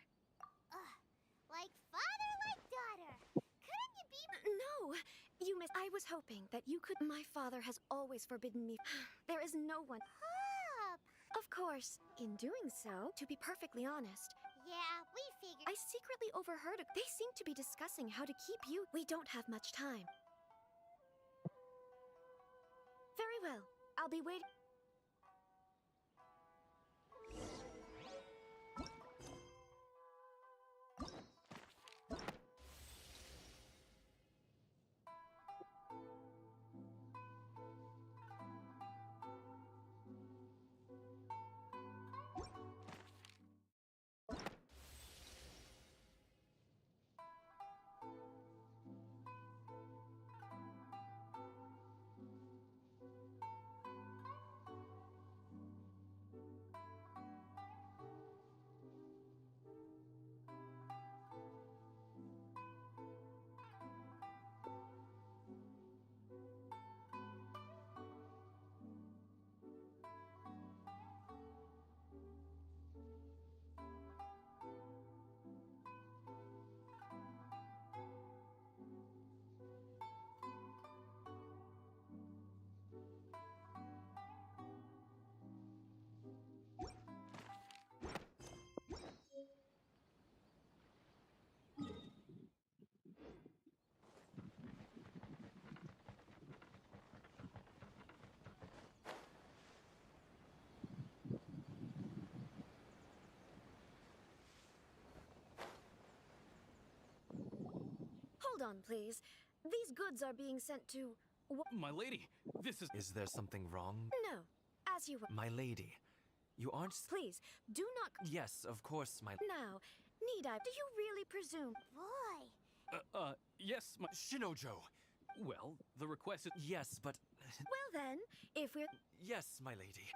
Like father, like daughter. Couldn't you be... No, you miss... I was hoping that you could... My father has always forbidden me... There is no one... Of course, in doing so, to be perfectly honest... Yeah, we figured... I secretly overheard... They seem to be discussing how to keep you... We don't have much time. Very well. I'll be waiting... Hold on, please. These goods are being sent to... My lady, this is... Is there something wrong? No, as you... My lady, you aren't... Please, do not... Yes, of course, my... Now, need I... Do you really presume... Boy. Yes, my... Shinojo! Well, the request is... Yes, but... Well then, if we're... Yes, my lady.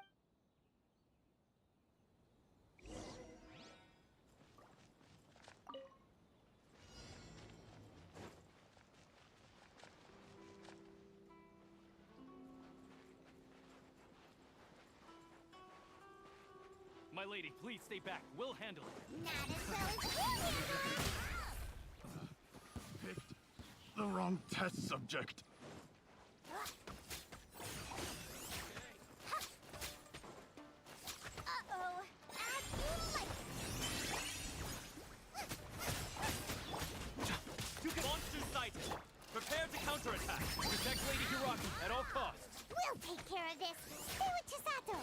My lady, please stay back. We'll handle it. Not as well as you handle. Picked the wrong test subject. Uh-oh. Monster sighted! Prepare to counterattack! Protect Lady Hiragi at all costs! We'll take care of this. Stay with Chisato.